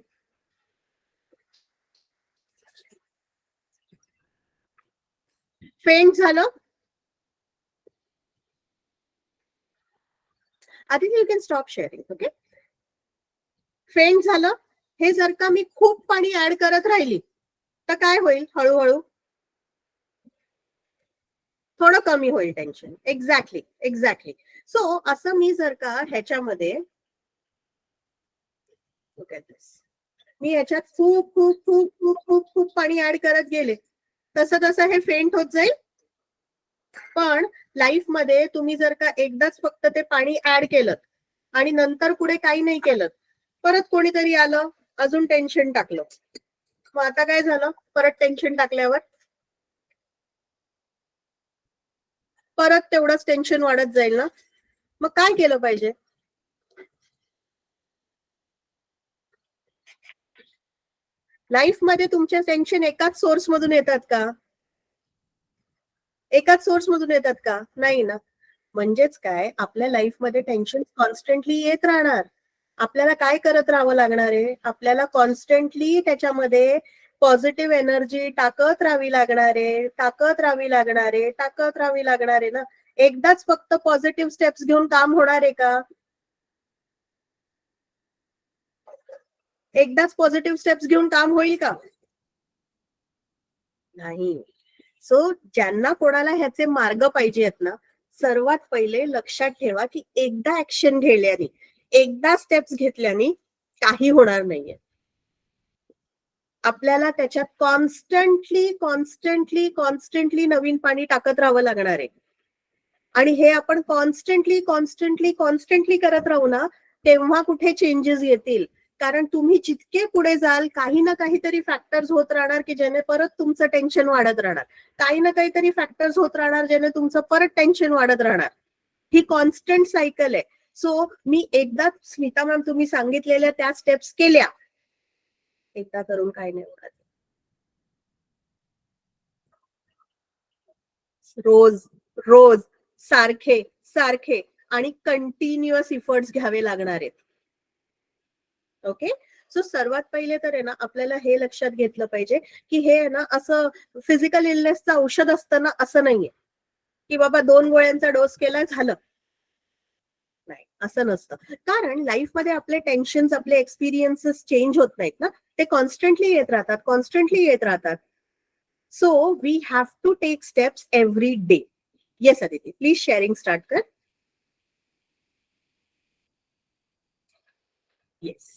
फेंट झालं. आधी you can stop sharing. Okay, faint झालं. हे जर का मी खूप पाणी ऍड करत राहिली तर काय होईल? हळूहळू थोडं कमी होईल टेन्शन. Exactly exactly. सो असं मी जर का ह्याच्यामध्ये मी ह्याच्यात खूप खूप खूप खूप खूप खूप पाणी ऍड करत गेले तसं तसं हे फेंट होत जाईल. पण लाईफ मध्ये तुम्ही जर का एकदाच फक्त ते पाणी ऍड केलं आणि नंतर पुढे काही नाही केलं, परत कोणीतरी आलं, अजून टेन्शन टाकलं, मग आता काय झालं? परत टेन्शन टाकल्यावर परत तेवढंच टेन्शन वाढत जाईल ना. मग काय केलं पाहिजे? लाईफ मध्ये तुमच्या टेन्शन एकाच सोर्स मधून येतात का? एकाच सोर्स मधून येतात का? नाही ना. म्हणजेच काय, आपल्या लाईफ मध्ये टेन्शन कॉन्स्टंटली येत राहणार. आपल्याला काय करत राहावं लागणार आहे? आपल्याला कॉन्स्टंटली त्याच्यामध्ये पॉझिटिव्ह एनर्जी टाकत राहावी लागणार आहे, टाकत राहावी लागणार आहे, टाकत राहावी लागणार आहे ना. एकदाच फक्त पॉझिटिव्ह स्टेप्स घेऊन काम होणार आहे का? एकदाच पॉझिटिव्ह स्टेप्स घेऊन काम होईल का? नाही. सो ज्यांना कोणाला ह्याचे मार्ग पाहिजे आहेत ना, सर्वात पहिले लक्षात ठेवा की एकदा ऍक्शन घेतल्याने, एकदा स्टेप्स घेतल्याने काही होणार नाहीये. आपल्याला त्याच्यात कॉन्स्टंटली कॉन्स्टंटली कॉन्स्टंटली नवीन पाणी टाकत राहावं लागणार आहे. आणि हे आपण कॉन्स्टंटली कॉन्स्टंटली कॉन्स्टंटली करत राहू ना, तेव्हा कुठे चेंजेस येतील. कारण तुम्ही जितके पुढे जाल, काही ना काहीतरी फॅक्टर्स होत राहणार की ज्याने परत तुमचं टेन्शन वाढत राहणार. काही ना काहीतरी फॅक्टर्स होत राहणार ज्याने तुमचं परत टेन्शन वाढत राहणार. ही कॉन्स्टंट सायकल आहे. सो मी एकदा स्मिता मॅम तुम्ही सांगितलेल्या त्या स्टेप्स केल्या, एकदा करून काय नाही होणार. रोज रोज सारखे सारखे आणि कंटिन्युअस इफर्ट्स घ्यावे लागणार आहेत. ओके, सो सर्वात पहिले तर आहे ना, आपल्याला हे लक्षात घेतलं पाहिजे की हे आहे ना, असं फिजिकल इलनेसचं औषध असतं ना, असं नाहीये की बाबा 2 गोळ्यांचा डोस केला झालं. नाही, असं नसतं. कारण लाईफमध्ये आपले टेन्शन्स, आपले एक्सपिरियन्सेस चेंज होत नाहीत ना, ते कॉन्स्टंटली येत राहतात, कॉन्स्टंटली येत राहतात. So we have to take steps every day. Yes Aditi, please sharing start कर. Yes,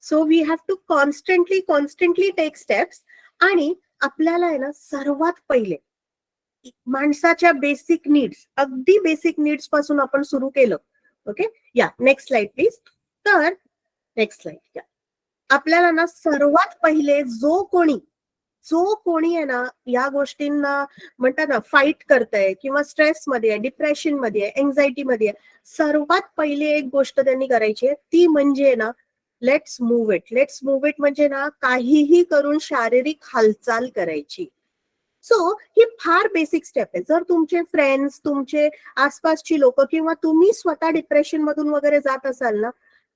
so we have to constantly take steps. आणि आपल्याला आहे ना, सर्वात पहिले माणसाच्या बेसिक नीड्स, अगदी बेसिक नीड्स पासून आपण सुरू केलं. ओके, या नेक्स्ट स्लाइड प्लीज. तर नेक्स्ट स्लाइड या. आपल्याला ना सर्वात पहिले जो कोणी आहे ना, या गोष्टींना म्हणतात ना, फाईट करतंय किंवा स्ट्रेसमध्ये आहे, डिप्रेशन मध्ये आहे, एन्झायटी मध्ये आहे, सर्वात पहिले एक गोष्ट त्यांनी करायची आहे, ती म्हणजे ना, let's move it. Let's move it म्हणजे ना, काहीही करून शारीरिक हालचाल करायची. सो ही फार बेसिक स्टेप आहे. जर तुमचे फ्रेंड्स, तुमचे आसपासची लोक किंवा तुम्ही स्वतः डिप्रेशन मधून वगैरे जात असाल ना,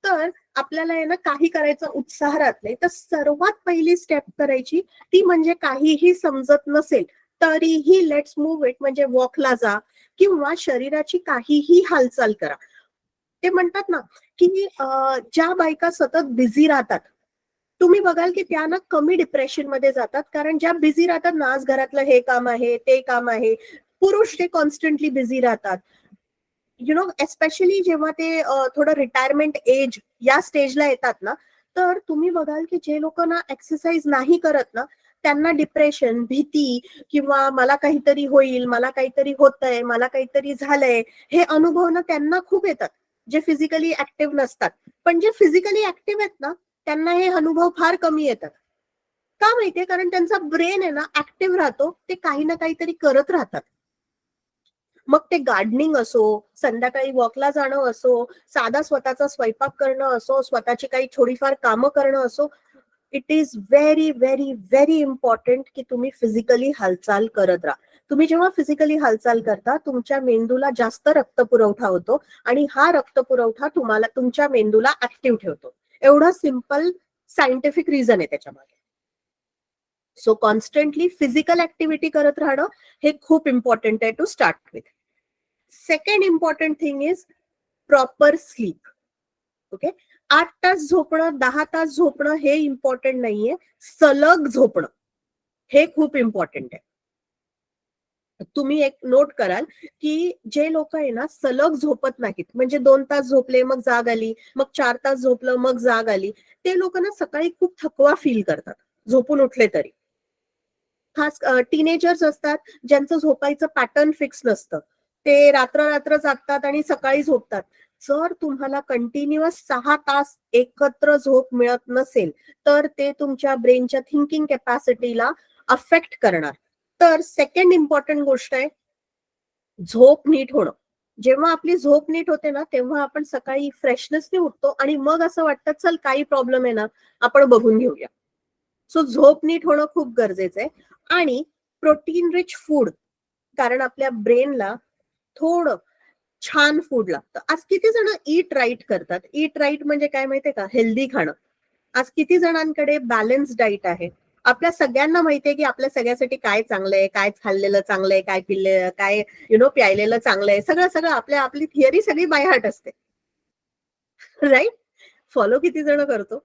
तर आपल्याला आहे ना काही करायचा उत्साह राहत नाही. तर सर्वात पहिली स्टेप करायची ती म्हणजे काहीही समजत नसेल तरीही लेट्स मूव्ह इट, म्हणजे वॉकला जा किंवा शरीराची काहीही हालचाल करा. ते म्हणतात ना की ज्या बायका सतत बिझी राहतात, तुम्ही बघाल की त्या ना कमी डिप्रेशन मध्ये जातात. कारण ज्या बिझी राहतात ना, आज घरातलं हे काम आहे, ते काम आहे, पुरुष ते कॉन्स्टंटली बिझी राहतात. एस्पेशली जेव्हा ते थोडं रिटायरमेंट एज या स्टेजला येतात ना, तर तुम्ही बघाल की जे लोक ना एक्सरसाइज नाही करत ना, त्यांना डिप्रेशन, भीती किंवा मला काहीतरी होईल, मला काहीतरी होतंय, मला काहीतरी झालंय, हे अनुभव ना त्यांना खूप येतात, जे फिजिकली ऍक्टिव्ह नसतात. पण जे फिजिकली ऍक्टिव्ह आहेत ना, त्यांना हे अनुभव फार कमी येतात. का माहितीये? कारण त्यांचा ब्रेन आहे ना ऍक्टिव्ह राहतो, ते काही ना काहीतरी करत राहतात. मग ते गार्डनिंग असो, संध्याकाळी वॉकला जाणं असो, साधा स्वतःचा स्वयंपाक करणं असो, स्वतःची काही थोडीफार कामं करणं असो, it is very very very important की तुम्ही फिजिकली हालचाल करत राहा. तुम्ही जेव्हा फिजिकली हालचाल करता, तुमच्या मेंदूला जास्त रक्तपुरवठा होतो आणि हा रक्तपुरवठा तुम्हाला तुमच्या मेंदूला ऍक्टिव्ह ठेवतो. एवढं सिम्पल सायंटिफिक रिझन आहे त्याच्या मागे. सो कॉन्स्टंटली फिजिकल ऍक्टिव्हिटी करत राहणं हे खूप इम्पॉर्टंट आहे to start with. Second important thing is proper sleep. Okay, 8 तास झोपणं, 10 तास झोपणं हे इम्पॉर्टंट नाहीये, सलग झोपणं हे खूप इम्पॉर्टंट आहे. तुम्ही एक नोट कराल की जे लोक आहे ना सलग झोपत नाहीत, म्हणजे 2 तास झोपले मग जाग आली, मग 4 तास झोपलं मग जाग आली, ते लोक ना सकाळी खूप थकवा फील करतात झोपून उठले तरी. खास टीनेजर्स असतात ज्यांचं झोपायचं पॅटर्न फिक्स नसतं, ते रात्र रात्र जागतात आणि सकाळी झोपतात. जर तुम्हाला कंटिन्युअस 6 तास एकत्र झोप मिळत नसेल तर ते तुमच्या ब्रेनच्या थिंकिंग कॅपॅसिटीला अफेक्ट करणार. तर सेकंड इम्पॉर्टंट गोष्ट आहे झोप नीट होणं. जेव्हा आपली झोप नीट होते ना, तेव्हा आपण सकाळी फ्रेशनेसने उठतो आणि मग असं वाटतं चल काही प्रॉब्लेम आहे ना, आपण बघून घेऊया. सो झोप नीट होणं खूप गरजेचं आहे. आणि प्रोटीन रिच फूड, कारण आपल्या ब्रेनला थोडं छान फूड लागतं. आज किती जण ईट राईट करतात? ईट राईट म्हणजे काय माहितीये का? हेल्दी खाणं. आज किती जणांकडे बॅलन्स डाईट आहे? आपल्या सगळ्यांना माहितीये की आपल्या सगळ्यासाठी काय चांगलंय, काय खाल्लेलं चांगलंय, काय पिल्ले काय प्यायलेलं चांगलंय, सगळं सगळं आपली थिअरी सगळी बाय हार्ट असते. राईट? फॉलो किती जण करतो?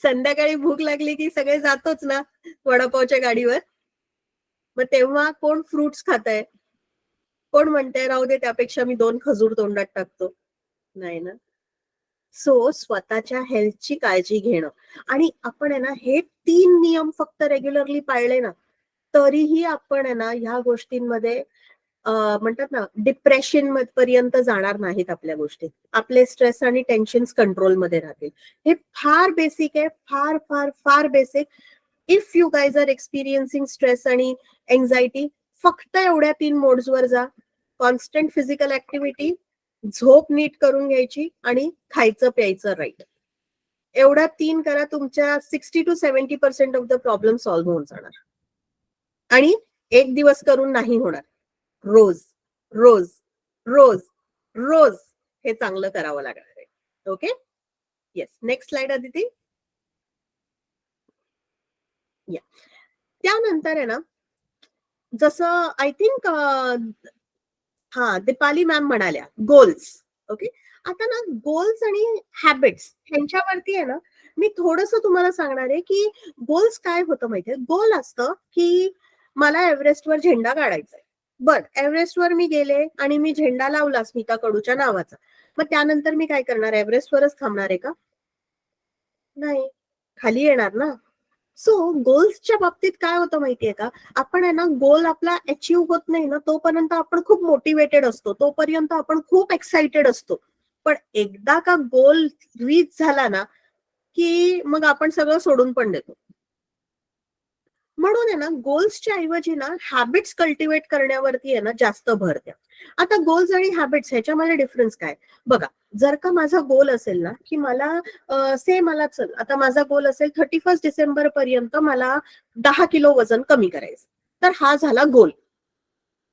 संध्याकाळी भूक लागली की सगळे जातोच ना वडापावच्या गाडीवर. मग तेव्हा कोण फ्रुट्स खाताय? कोण म्हणतंय राहू दे त्यापेक्षा मी 2 खजूर तोंडात टाकतो? नाही ना. सो स्वतःच्या हेल्थची काळजी घेणं. आणि आपण आहे ना हे 3 नियम फक्त रेग्युलरली पाळले ना, तरीही आपण आहे ना ह्या गोष्टींमध्ये म्हणतात ना डिप्रेशन पर्यंत जाणार नाहीत आपल्या गोष्टी. आपले स्ट्रेस आणि टेन्शन्स कंट्रोलमध्ये राहतील. हे फार बेसिक आहे, फार फार फार basic. If you guys are experiencing stress आणि एन्झायटी, फक्त एवढ्या 3 मोड्सवर जा. कॉन्स्टंट फिजिकल ऍक्टिव्हिटी, झोप नीट करून घ्यायची आणि खायचं प्यायचं राईट. एवढ्या 3 करा, तुमच्या 60-70% ऑफ द प्रॉब्लेम सॉल्व्ह होऊन जाणार. आणि एक दिवस करून नाही होणार. रोज रोज रोज रोज हे चांगलं करावं लागणार आहे. Okay, yes. Next slide Aditi. या त्यानंतर आहे ना, जसं आय थिंक हा दीपाली मॅम म्हणाल्या गोल्स. ओके, आता ना गोल्स आणि हॅबिट्स ह्यांच्यावरती आहे ना मी थोडस तुम्हाला सांगणार आहे की गोल्स काय होतं माहितीये. गोल असतं की मला एव्हरेस्टवर झेंडा काढायचा आहे. बट एव्हरेस्टवर मी गेले आणि मी झेंडा लावला स्मिता कडूच्या नावाचा, मग त्यानंतर मी काय करणार? एव्हरेस्टवरच थांबणार आहे का? नाही, खाली येणार ना. सो गोल्सच्या बाबतीत काय होतं माहितीये का, आपण आहे ना गोल आपला अचीव्ह होत नाही ना तोपर्यंत आपण खूप मोटिवेटेड असतो, तोपर्यंत आपण खूप एक्साइटेड असतो. पण एकदा का गोल रीच झाला ना की मग आपण सगळं सोडून पण देतो. म्हणून आहे ना गोल्सच्या ऐवजी ना हॅबिट्स कल्टिवेट करण्यावरती आहे ना जास्त भर द्या. आता गोल्स आणि हॅबिट्स ह्याच्यामध्ये डिफरन्स काय बघा. जर का माझा गोल असेल ना की मला मला चल आता माझा गोल असेल 31 डिसेंबर पर्यंत मला 10 किलो वजन कमी करायचं, तर हा झाला गोल.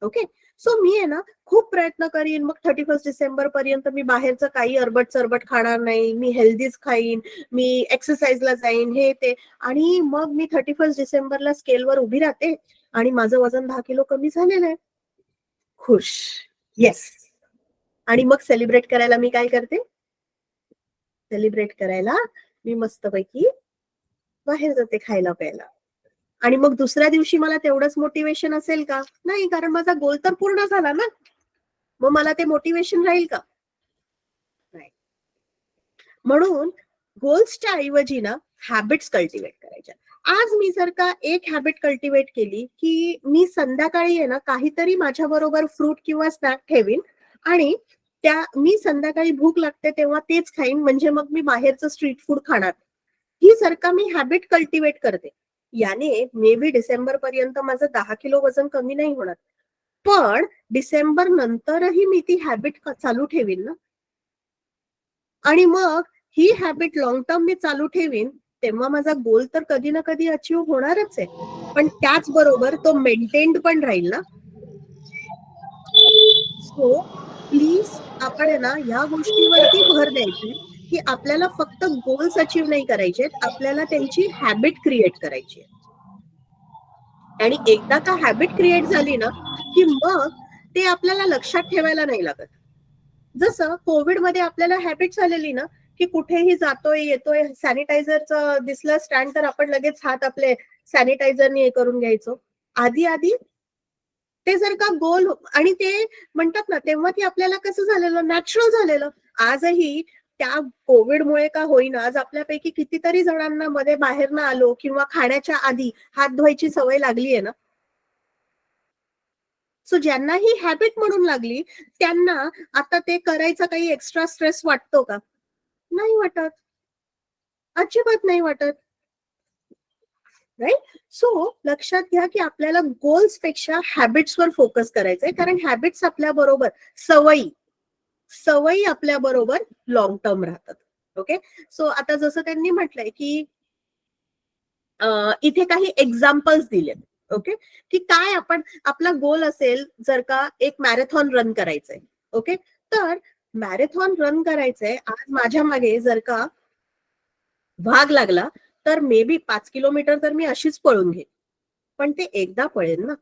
ओके. सो मी आहे ना खूप प्रयत्न करीन, मग 31 डिसेंबर पर्यंत मी बाहेरचं काही अरबट चरबट खाणार नाही, मी हेल्दीच खाईन, मी एक्सरसाइजला जाईन, हे ते, आणि मग मी 31 डिसेंबरला स्केलवर उभी राहते आणि माझं वजन 10 किलो कमी झालेलं आहे. खुश. येस. आणि मग सेलिब्रेट करायला मी काय करते? सेलिब्रेट करायला मी मस्तपैकी बाहेर जाते खायला प्यायला. आणि मग दुसऱ्या दिवशी मला तेवढंच मोटिवेशन असेल का? नाही, कारण माझा गोल तर पूर्ण झाला ना. मग मला ते मोटिवेशन राहील का? नाही. म्हणून गोल्सच्या ऐवजी ना हॅबिट्स कल्टिवेट करायच्या. आज मी जर का एक हॅबिट कल्टिवेट केली की मी संध्याकाळी आहे ना काहीतरी माझ्या बरोबर फ्रूट किंवा स्नॅक ठेवीन आणि मी संध्याकाळी भूक लागते तेव्हा तेच खाईन, म्हणजे मग मी बाहेरचं स्ट्रीट फूड खाणार. ही जर का मी हॅबिट कल्टिवेट करते, याने मे बी डिसेंबर पर्यंत माझं 10 किलो वजन कमी नाही होणार, पण डिसेंबर नंतरही मी ती हॅबिट चालू ठेवीन ना. आणि मग ही हॅबिट लॉंग टर्म मी चालू ठेवीन, तेव्हा माझा गोल तर कधी ना कधी अचीव्ह होणारच आहे, पण त्याचबरोबर तो मेंटेन्ड पण राहील ना. सो प्लीज आपण आहे ना या गोष्टीवरती भर द्यायची की आपल्याला फक्त गोल्स अचीव्ह नाही करायचे, आपल्याला त्यांची हॅबिट क्रिएट करायची आहे. आणि एकदा का हॅबिट क्रिएट झाली ना की मग ते आपल्याला लक्षात ठेवायला नाही लागत. जसं कोविडमध्ये आपल्याला हॅबिट झालेली ना की कुठेही जातोय येतोय सॅनिटायझरचं दिसलं स्टँड तर आपण लगेच हात आपले सॅनिटायझरने हे करून घ्यायचो. आधी आधी ते जर का गोल आणि ते म्हणतात ना तेव्हा ती आपल्याला कसं झालेलं, नॅचरल झालेलं. आजही त्या कोविडमुळे का होईना आज आपल्यापैकी कितीतरी जणांना मध्ये बाहेर ना आलो किंवा खाण्याच्या आधी हात धुवायची सवय लागली आहे ना. सो ज्यांना ही हॅबिट म्हणून लागली त्यांना आता ते करायचा काही एक्स्ट्रा स्ट्रेस वाटतो का? नाही वाटत. अजिबात नाही वाटत. राईट. सो लक्षात घ्या की आपल्याला गोल्स पेक्षा हॅबिट्सवर फोकस करायचंय, कारण हॅबिट्स आपल्या बरोबर सवयी आपल्या बरोबर लॉंग टर्म राहतात. ओके. सो आता जसं त्यांनी म्हटलंय की इथे काही एक्झाम्पल्स दिलेत. ओके. की काय आपण आपला गोल असेल जर का एक मॅरेथॉन रन करायचंय. ओके. तर मॅरेथॉन रन करायचंय, आज माझ्या मागे जर का भाग लागला तर मे बी 5 किलोमीटर तर मी अशीच पळून घेईन, पण ते एकदा पळेन ना.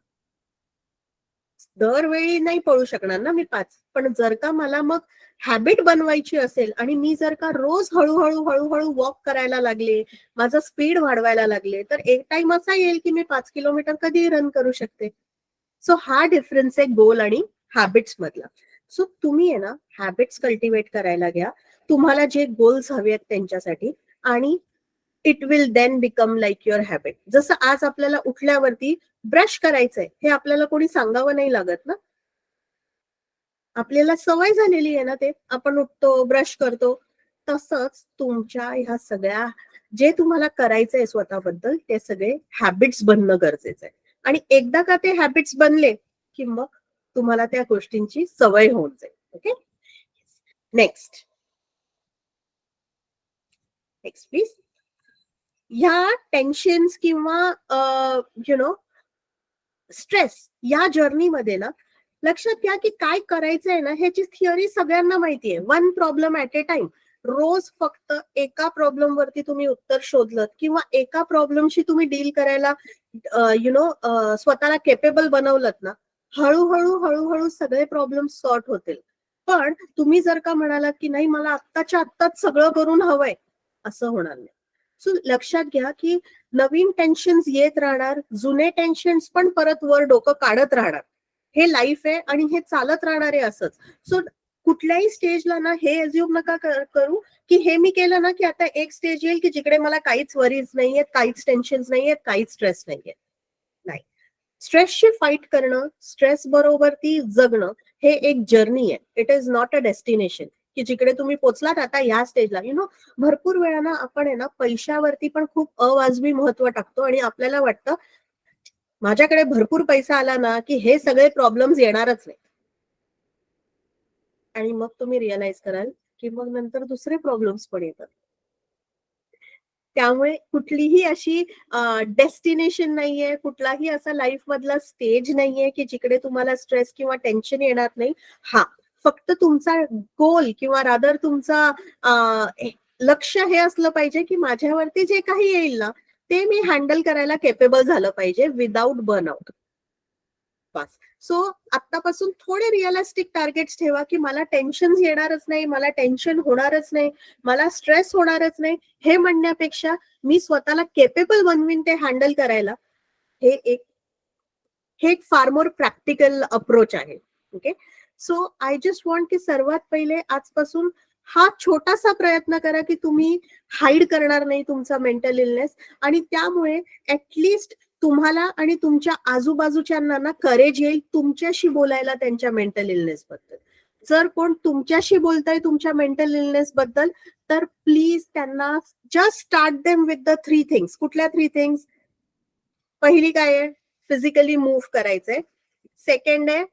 दरवेळी नाही पळू शकणार ना मी 5. पण जर का मला मग हॅबिट बनवायची असेल आणि मी जर का रोज हळूहळू वॉक करायला लागले, माझं स्पीड वाढवायला लागले, तर एक टाइम असा येईल की मी 5 किलोमीटर कधी रन करू शकते. सो हा डिफरन्स आहे गोल आणि हॅबिट्स मधला. सो तुम्ही आहे ना हॅबिट्स कल्टिवेट करायला घ्या, तुम्हाला जे गोल्स हवे आहेत त्यांच्यासाठी, आणि it will then become like your habit. जसं आज आपल्याला उठल्यावरती ब्रश करायचंय हे आपल्याला कोणी सांगावं नाही लागत ना. आपल्याला सवय झालेली आहे ना, ते आपण उठतो ब्रश करतो. तसंच तुमच्या ह्या सगळ्या जे तुम्हाला करायचंय स्वतःबद्दल ते सगळे हॅबिट्स बनणं गरजेचं आहे. आणि एकदा का ते हॅबिट्स बनले की मग तुम्हाला त्या गोष्टींची सवय होऊन जाईल. ओके. Next please. ह्या टेन्शन्स किंवा स्ट्रेस या जर्नीमध्ये ना लक्षात घ्या की काय करायचंय ना ह्याची थिअरी सगळ्यांना माहितीये. One problem at a time. रोज फक्त एका प्रॉब्लेम वरती तुम्ही उत्तर शोधलं किंवा एका प्रॉब्लेमशी तुम्ही डील करायला स्वतःला केपेबल बनवलं ना, हळूहळू सगळे प्रॉब्लेम सॉर्ट होतील. पण तुम्ही जर का म्हणालात की नाही मला आत्ताच्या आत्ताच सगळं करून हवंय, असं होणार नाही. सो लक्षात घ्या की नवीन टेन्शन्स येत राहणार, जुने टेन्शन्स पण परत वर डोकं काढत राहणार. हे लाईफ आहे आणि हे चालत राहणार आहे असंच. सो कुठल्याही स्टेजला ना हे अज्युम नका करू की हे मी केलं ना की आता एक स्टेज येईल की जिकडे मला काहीच वरीज नाहीयेत, काहीच टेन्शन्स नाहीयेत, काहीच स्ट्रेस नाहीये. नाही. स्ट्रेसशी फाईट करणं, स्ट्रेस बरोबर ती जगणं हे एक जर्नी आहे. It is not a destination की जिकडे तुम्ही पोचलात आता या स्टेजला. भरपूर वेळा ना आपण आहे ना पैशावरती पण खूप अवाजवी महत्व टाकतो आणि आपल्याला वाटतं माझ्याकडे भरपूर पैसा आला ना की हे सगळे प्रॉब्लेम्स येणारच नाही. आणि मग तुम्ही रिअलाइज कराल की मग नंतर दुसरे प्रॉब्लेम्स पण येतात. त्यामुळे कुठलीही अशी डेस्टिनेशन नाहीये, कुठलाही असा लाईफ मधला स्टेज नाहीये की जिकडे तुम्हाला स्ट्रेस किंवा टेन्शन येणार नाही. हा, फक्त तुमचा गोल किंवा रादर तुमचा लक्ष हे असलं पाहिजे की माझ्यावरती जे काही येईल ना ते मी हँडल करायला केपेबल झालं पाहिजे विदाउट बर्नआउट. बस. सो आत्तापासून थोडे रिअलिस्टिक टार्गेट्स ठेवा की मला टेन्शन येणारच नाही, मला टेन्शन होणारच नाही, मला स्ट्रेस होणारच नाही, हे म्हणण्यापेक्षा मी स्वतःला केपेबल बनवीन ते हँडल करायला. हे एक फार मोर प्रॅक्टिकल अप्रोच आहे. Okay. So I just want की सर्वात पहिले आजपासून हा छोटासा प्रयत्न करा की तुम्ही हाईड करणार नाही तुमचा मेंटल इलनेस, आणि त्यामुळे ऍटलिस्ट तुम्हाला आणि तुमच्या आजूबाजूच्यांना ना करेज येईल तुमच्याशी बोलायला त्यांच्या मेंटल इलनेस बद्दल. जर कोण तुमच्याशी बोलताय तुमच्या मेंटल इलनेस बद्दल तर प्लीज त्यांना just start them with the 3 things. कुठल्या 3 थिंग्स? पहिली काय आहे? फिजिकली मूव्ह करायचंय. सेकंड आहे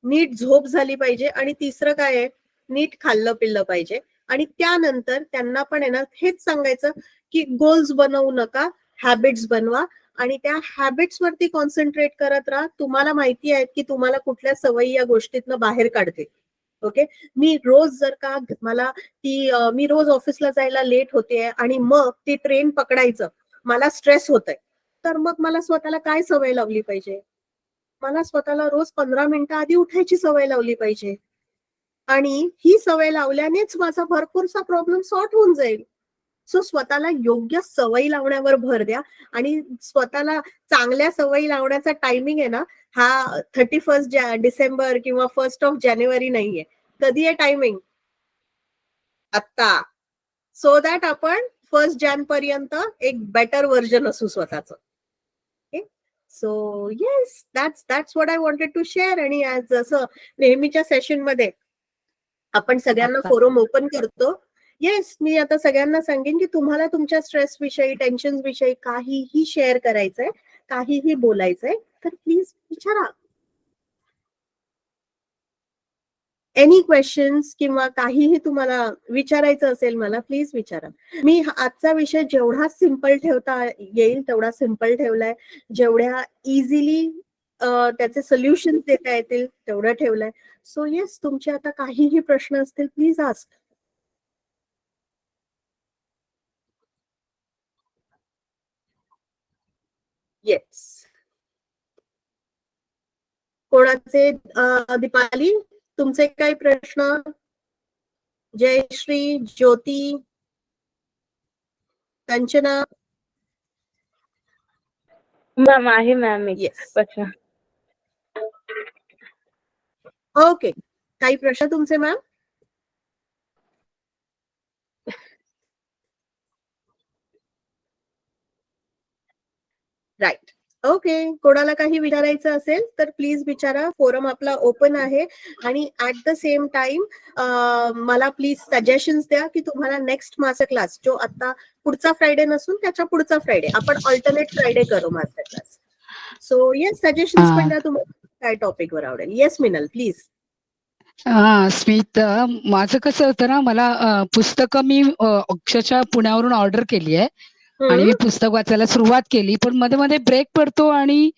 नीट झोप झाली पाहिजे, आणि तिसरं काय आहे? नीट खाल्लं पिल्लं पाहिजे. आणि त्यानंतर त्यांना पण आहे ना हेच सांगायचं की गोल्स बनवू नका, हॅबिट्स बनवा, आणि त्या हॅबिट्स वरती कॉन्सन्ट्रेट करत राहा. तुम्हाला माहिती आहे की तुम्हाला कुठल्या सवयी या गोष्टीतनं बाहेर काढते. ओके. मी रोज जर का मला मी रोज ऑफिसला जायला लेट होते आणि मग ती ट्रेन पकडायचं मला स्ट्रेस होतंय, तर मग मला स्वतःला काय सवय लावली पाहिजे? मला स्वतःला रोज 15 मिनिटं आधी उठायची सवय लावली पाहिजे, आणि ही सवय लावल्यानेच माझा भरपूरसा प्रॉब्लेम सॉर्ट होऊन जाईल. सो स्वतःला योग्य सवयी लावण्यावर भर द्या, आणि स्वतःला चांगल्या सवयी लावण्याचा टायमिंग आहे ना हा 31 डिसेंबर किंवा 1 जानेवारी नाहीये. कधी आहे टायमिंग? आत्ता. सो दॅट आपण 1 जान पर्यंत एक बेटर व्हर्जन असू स्वतःचं. So yes, that's what I wanted to share. आणि जसं नेहमीच्या सेशन मध्ये आपण सगळ्यांना आता फोरम ओपन करतो. येस, मी आता सगळ्यांना सांगेन की तुम्हाला तुमच्या स्ट्रेस विषयी, टेन्शन विषयी काहीही शेअर करायचंय, काहीही बोलायचंय तर प्लीज विचारा. एनी क्वेश्चन्स किंवा काहीही तुम्हाला विचारायचं असेल मला प्लीज विचारा. मी आजचा विषय जेवढा सिंपल ठेवता येईल तेवढा सिंपल ठेवलाय, जेवढ्या इझिली त्याचे सोल्युशन देता येतील तेवढं ठेवलंय. सो येस, तुमचे आता काहीही प्रश्न असतील प्लीज आस्क. येस. कोणाचे दीपाली, तुमचे काही प्रश्न? जयश्री, ज्योती, कंचना? मॅम आहे मॅम एक येस. प्रश्न. ओके. काही प्रश्न तुमचे मॅम? राईट. ओके. कोणाला काही विचारायचं असेल तर प्लीज विचारा. फोरम आपला ओपन आहे. आणि ऍट द सेम टाइम मला प्लीज सजेशन्स द्या की तुम्हाला नेक्स्ट मास्टर क्लास, जो आता पुढचा फ्रायडे नसून त्याच्या पुढचा फ्रायडे, आपण ऑल्टरनेट फ्रायडे करू master class. So yes, suggestions पण द्या तुम्हाला काय टॉपिक वर आवडेल. Yes Minal please. स्मित, माझं कसं होतं ना, मला पुस्तकं मी अक्षरशः पुण्यावरून ऑर्डर केली आहे आणि मी पुस्तक वाचायला सुरुवात केली, पण मध्ये मध्ये ब्रेक पडतो आणि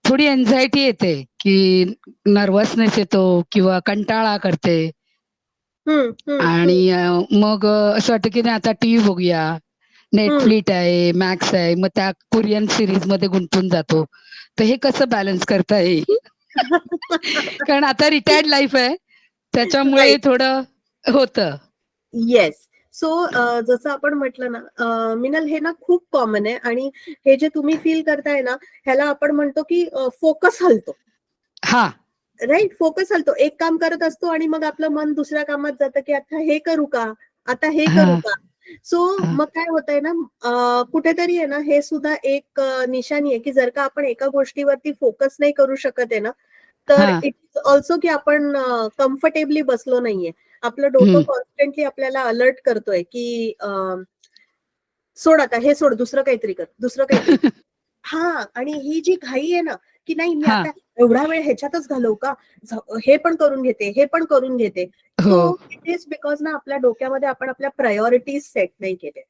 थोडी एन्झायटी येते की नर्वसनेस येतो किंवा कंटाळा करते. आणि मग असं वाटतं की नाही आता टीव्ही बघूया, नेटफ्लिक्स आहे, मॅक्स आहे, मग त्या कोरियन सिरीज मध्ये गुंतून जातो. तर हे कसं बॅलन्स करता येईल? कारण आता रिटायर्ड लाईफ आहे त्याच्यामुळे थोडं होतं. येस. सो जसं आपण म्हटलं ना मिनल, हे ना खूप कॉमन आहे, आणि हे जे तुम्ही फील करताय ना ह्याला आपण म्हणतो की फोकस हलतो. हा, राईट. फोकस हलतो. एक काम करत असतो आणि मग आपलं मन दुसऱ्या कामात जातं की आता हे करू का, आता हे करू का. सो मग काय होतंय ना, कुठेतरी आहे ना हे सुद्धा एक निशाणी आहे की जर का आपण एका गोष्टीवरती फोकस नाही करू शकत आहे ना तर इट इज ऑल्सो की आपण कम्फर्टेबली बसलो नाहीये. आपलं डोकं कॉन्स्टंटली आपल्याला अलर्ट करतोय की सोड आता, हे सोड, दुसरं काहीतरी कर, दुसरं काहीतरी कर. हा, आणि ही जी घाई आहे ना, की नाही मी हा. आता एवढा वेळ ह्याच्यातच घालवू का, हे पण करून घेते, हे पण करून घेते. हो, सो इट इज बिकॉज ना आपल्या डोक्यामध्ये आपण आपल्या प्रायोरिटीज सेट नाही केले.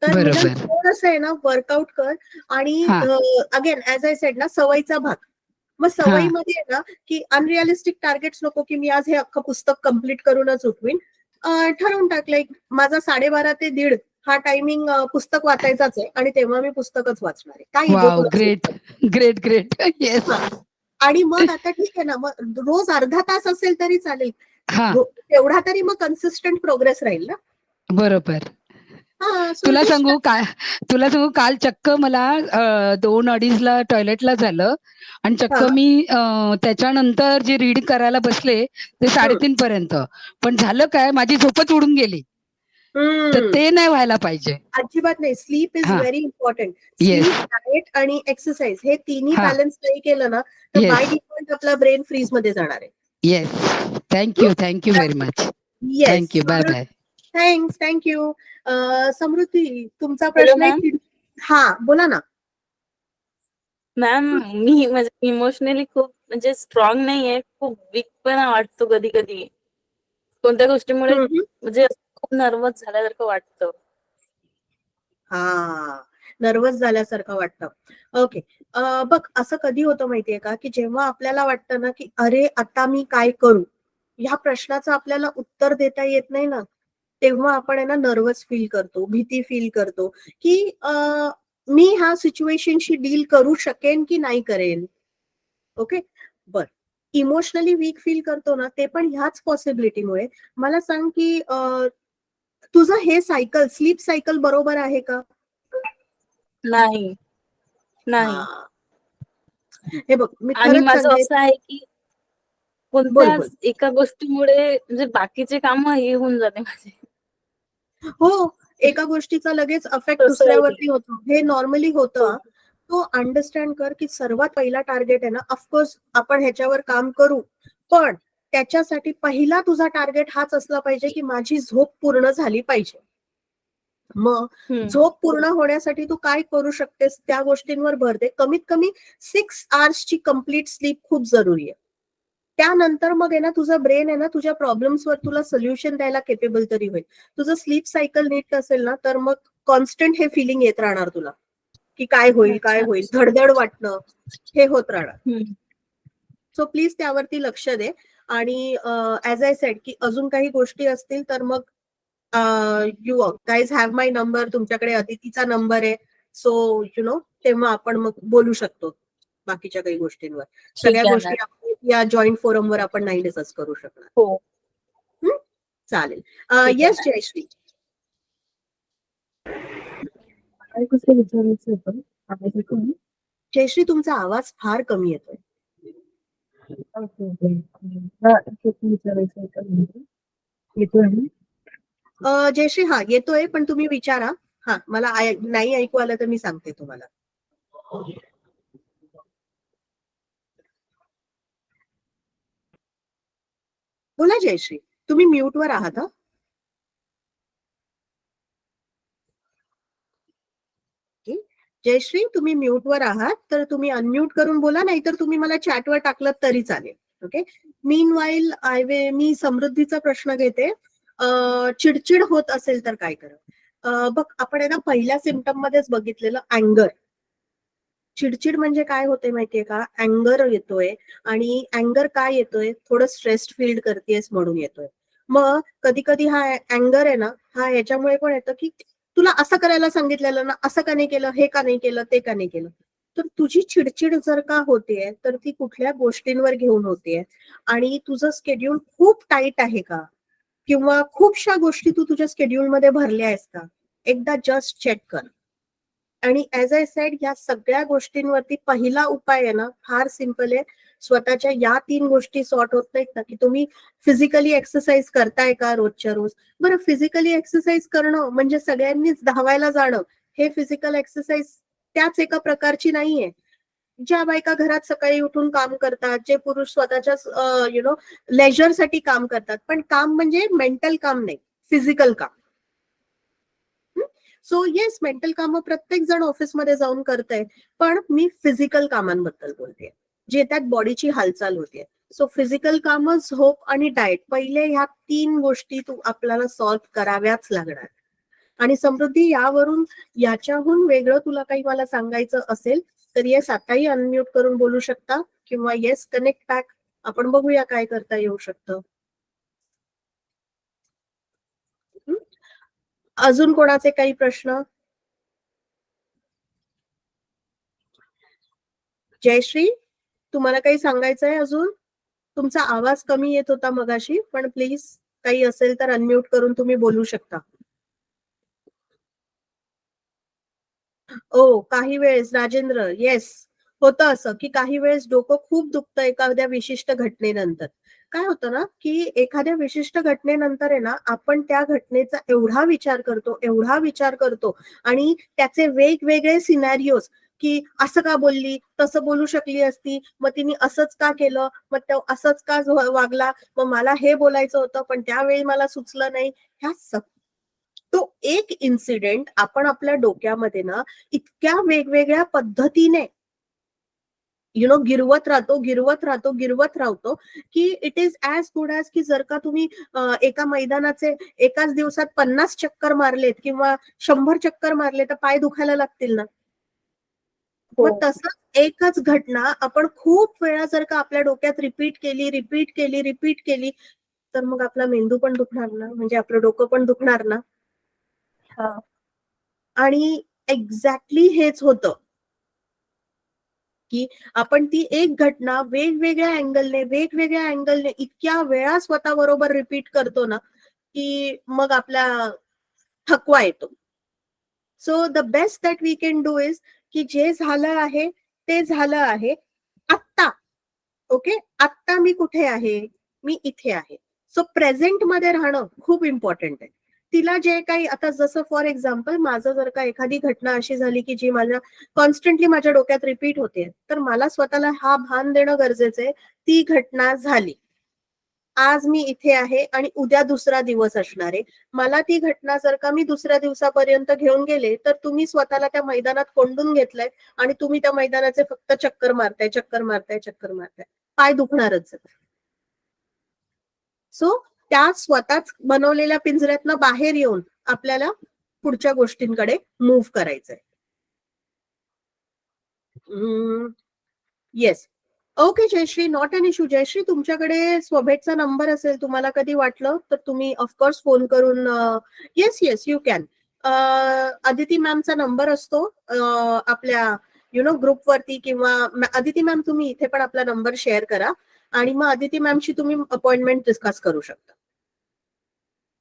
तर निदान बरोबर. थोडंसं आहे ना वर्कआउट कर. आणि हा, अगेन ऍज आय सेड ना, सवयीचा भाग. मग हा. सवयीमध्ये आहे ना, की अनरिअलिस्टिक टार्गेट्स नको, की मी आज हे अख्खं पुस्तक कम्प्लीट करूनच उठवीन. ठरवून टाकलंय माझा 12:30 ते 1:30 हा टायमिंग पुस्तक वाचायचाच आहे, आणि तेव्हा मी पुस्तकच वाचणार आहे, काही जो वाव, तुला ग्रेट, सुचेल. Great, great. येस. हा. आणि मग आता ठीक आहे ना, मग रोज अर्धा तास असेल तरी चालेल. हा, तेवढा तरी मग कन्सिस्टंट प्रोग्रेस राहील ना. बरोबर. हा, सो तुला जस्ट सांगू काय, तुला सांगू काल चक्क मला 2:30ला टॉयलेटला झालं आणि चक्क मी त्याच्यानंतर जे रीड करायला बसले ते 3:30 पर्यंत. पण झालं काय, माझी झोपच उडून गेली. तर ते नाही व्हायला पाहिजे. अजिबात नाही. स्लीप इज हा. Very important. Yes. Sleep, diet आणि एक्सरसाइज हे तिन्ही हा. बॅलन्स नाही केलं ना, तर येस. बाय डिफॉल्ट आपला ब्रेन फ्रीज मध्ये जाणार आहे. Yes. Thank you, thank you very much. Yes. Thank you. Bye bye. Thanks. Thank you. Samruddhi, तुमचा हॅलो प्रश्न मॅम. आहे. हा, बोला ना. मॅम, मी म्हणजे इमोशनली खूप म्हणजे स्ट्रॉंग नाहीये, खूप वीक पण वाटतो कधी कधी. कोणत्या गोष्टीमुळे म्हणजे खूप नर्वस झाल्यासारखं वाटतं. हा, नर्वस झाल्यासारखं वाटतं. ओके. बघ, असं कधी होतं माहितीये का, की जेव्हा आपल्याला वाटतं ना, की अरे आता मी काय करू, ह्या प्रश्नाचं आपल्याला उत्तर देता येत नाही ना, तेव्हा आपण आहे ना नर्वस फील करतो, भीती फील करतो, की मी ह्या सिच्युएशनशी डील करू शकेन की नाही करेन. ओके. बर. इमोशनली वीक फील करतो ना, ते पण ह्याच पॉसिबिलिटीमुळे. मला सांग की तुझं हे सायकल, स्लीप सायकल बरोबर आहे का? नाही, नाही. हा. हे बघ, मी आणि खरंच माझं सांगते. असं आहे की बोल कोणत्या बोल. एका गोष्टीमुळे म्हणजे बाकीचे काम हे होऊन जाते माझे. हो, एका गोष्टीचा लगेच अफेक्ट तसं आहे ते. दुसऱ्यावरती होतो. हे नॉर्मली हो. होतं. तो अंडरस्टँड कर, की सर्वात पहिला टार्गेट आहे ना, ऑफकोर्स आपण ह्याच्यावर काम करू, पण त्याच्यासाठी पहिला तुझा टार्गेट हाच असला पाहिजे, की माझी झोप पूर्ण झाली पाहिजे. मग झोप पूर्ण होण्यासाठी तू काय करू शकतेस त्या गोष्टींवर भर दे. कमीत कमी 6 आवर्सची कंप्लीट स्लीप खूप जरुरी आहे. त्यानंतर मग आहे ना, तुझं ब्रेन आहे ना, तुझ्या प्रॉब्लेम्सवर तुला सोल्युशन द्यायला केपेबल तरी होईल. तुझं स्लीप सायकल नीट असेल ना, तर मग कॉन्स्टंट हे फिलिंग येत राहणार तुला, की काय होईल, काय अच्छा. होईल, धडधड वाटणं हे होत राहणार. हम्म. सो प्लीज त्यावरती लक्ष दे. आणि ऍज आय सेड, की अजून काही गोष्टी असतील तर मग you guys have my number. तुमच्याकडे अदितीचा नंबर आहे. सो तेव्हा आपण मग बोलू शकतो बाकीच्या काही गोष्टींवर. ठीक सगळ्या आहे गोष्टी मॅम. आपण या जॉईंट फोरमवर आपण नाही डिस्कस करू शकणार. हो, चालेल. ठीक आहे येस मॅम. जयश्री. जयश्री, तुमचा आवाज फार कमी येतोय. जयश्री, हा येतोय, पण तुम्ही विचारा. हा, मला नाही ऐकू आलं तर मी सांगते तुम्हाला. बोला जयश्री, तुम्ही म्यूटवर आहात. हा, जयश्री, तुम्ही म्यूटवर आहात, तर तुम्ही अनम्यूट करून बोला, नाहीतर तुम्ही मला चॅटवर टाकलं तरी चालेल. ओके. मीन वाईल मी समृद्धीचा प्रश्न घेते. चिडचिड होत असेल तर काय करा. बघ, आपण आहे ना पहिल्या सिम्पटम मध्येच बघितलेलं अँगर. चिडचिड म्हणजे काय होते माहितीये का, अँगर येतोय. आणि अँगर काय येतोय, थोडं स्ट्रेस्ड फील करतेस म्हणून येतोय. मग कधी कधी हा अँगर आहे ना, हा ह्याच्यामुळे पण येतं, की तुला असं करायला सांगितलेलं ना, असं का नाही केलं, हे का नाही केलं, ते का नाही केलं. तर तुझी चिडचिड जर का होतीये, तर ती कुठल्या गोष्टींवर घेऊन होतीये, आणि तुझं स्केड्यूल खूप टाईट आहे का, किंवा खूपशा गोष्टी तू तुझ्या स्केड्यूल मध्ये भरल्या आहेस का, एकदा जस्ट चेक कर. आणि ऍज आय सेड, या सगळ्या गोष्टींवरती पहिला उपाय आहे ना, फार सिम्पल आहे. स्वतःच्या या 3 गोष्टी सॉर्ट होत नाहीत ना, की तुम्ही फिजिकली एक्सरसाइज करताय का रोजच्या रोज. बरं, फिजिकली एक्सरसाइज करणं म्हणजे सगळ्यांनीच धावायला जाणं, हे फिजिकल एक्सरसाइज त्याच एका प्रकारची नाहीये. ज्या बायका घरात सकाळी उठून काम करतात, जे पुरुष स्वतःच्या लेजरसाठी काम करतात, पण काम म्हणजे मेंटल काम नाही, फिजिकल काम. सो येस, मेंटल कामं प्रत्येक जण ऑफिसमध्ये जाऊन करतंय, पण मी फिजिकल कामांबद्दल बोलते, जे त्यात बॉडीची हालचाल होते. सो फिजिकल कामं, झोप आणि डाएट, पहिले ह्या 3 गोष्टी आपल्याला सॉल्व्ह कराव्याच लागणार. आणि समृद्धी, याच्याहून वेगळं तुला काही मला सांगायचं असेल तर येस, आताही अनम्यूट करून बोलू शकता, किंवा येस, कनेक्ट बॅक, आपण बघूया काय करता येऊ शकतं. अजून कोणाचे काही प्रश्न? जयश्री, तुम्हाला काही सांगायचं आहे अजून? तुमचा आवाज कमी येत होता मगाशी, पण प्लीज काही असेल तर अनम्यूट करून तुम्ही बोलू शकता. ओ, काही वेळेस राजेंद्र, येस, होतं असं की काही वेळेस डोकं खूप दुखतं एखाद्या विशिष्ट घटनेनंतर. काय होतं ना, की एखाद्या विशिष्ट घटनेनंतर आहे ना, आपण त्या घटनेचा एवढा विचार करतो आणि त्याचे वेगवेगळे सिनॅरिओज, की असं का बोलली, तसं बोलू शकली असती, मग तिने असंच का केलं, मग तो असंच का वागला, मग मला हे बोलायचं होतं पण त्यावेळी मला सुचलं नाही. तो एक इन्सिडेंट आपण आपल्या डोक्यामध्ये ना इतक्या वेगवेगळ्या पद्धतीने गिरवत राहतो की it is as good as की जर का तुम्ही एका मैदानाचे एकाच दिवसात 50 चक्कर मारलेत किंवा 100 चक्कर मारले तर पाय दुखायला लागतील ना. मग तसंच एकच घटना आपण खूप वेळा जर का आपल्या डोक्यात रिपीट केली तर मग आपला मेंदू पण दुखणार ना, म्हणजे आपलं डोकं पण दुखणार ना. आणि एक्झॅक्टली हेच होतं की आपण ती एक घटना वेगवेगळ्या अँगलने इतक्या वेळा स्वतःबरोबर रिपीट करतो ना, की मग आपला थकवा येतो. So the best that we can do is की जे झालं आहे ते झालं आहे. आत्ता, ओके, आत्ता मी कुठे आहे? मी इथे आहे. सो प्रेझेंट मध्ये राहणं खूप इम्पॉर्टंट आहे. तिला जे काही आता जसं फॉर एक्झाम्पल माझं जर का एखादी घटना अशी झाली की जी कॉन्स्टंटली माझ्या डोक्यात रिपीट होते, तर मला स्वतःला हा भान देणं गरजेचं आहे. ती घटना झाली, आज मी इथे आहे आणि उद्या दुसरा दिवस असणार आहे. मला ती घटना जर का मी दुसऱ्या दिवसापर्यंत घेऊन गेले तर तुम्ही स्वतःला त्या मैदानात कोंडून घेतलंय आणि तुम्ही त्या मैदानाचे फक्त चक्कर मारताय. पाय दुखणारच. सो त्या स्वतःच बनवलेल्या पिंजऱ्यातनं बाहेर येऊन आपल्याला पुढच्या गोष्टींकडे मूव्ह करायचंय. Yes, okay Jayashree, not an issue. Jayashree, तुमच्याकडे स्वभेटचा नंबर असेल, तुम्हाला कधी वाटलं तर तुम्ही ऑफकोर्स फोन करून, येस यू कॅन. अदिती मॅमचा नंबर असतो आपल्या ग्रुपवरती, किंवा अदिती मॅम तुम्ही इथे पण आपला नंबर शेअर करा आणि मग अदिती मॅमशी तुम्ही अपॉइंटमेंट डिस्कस करू शकता.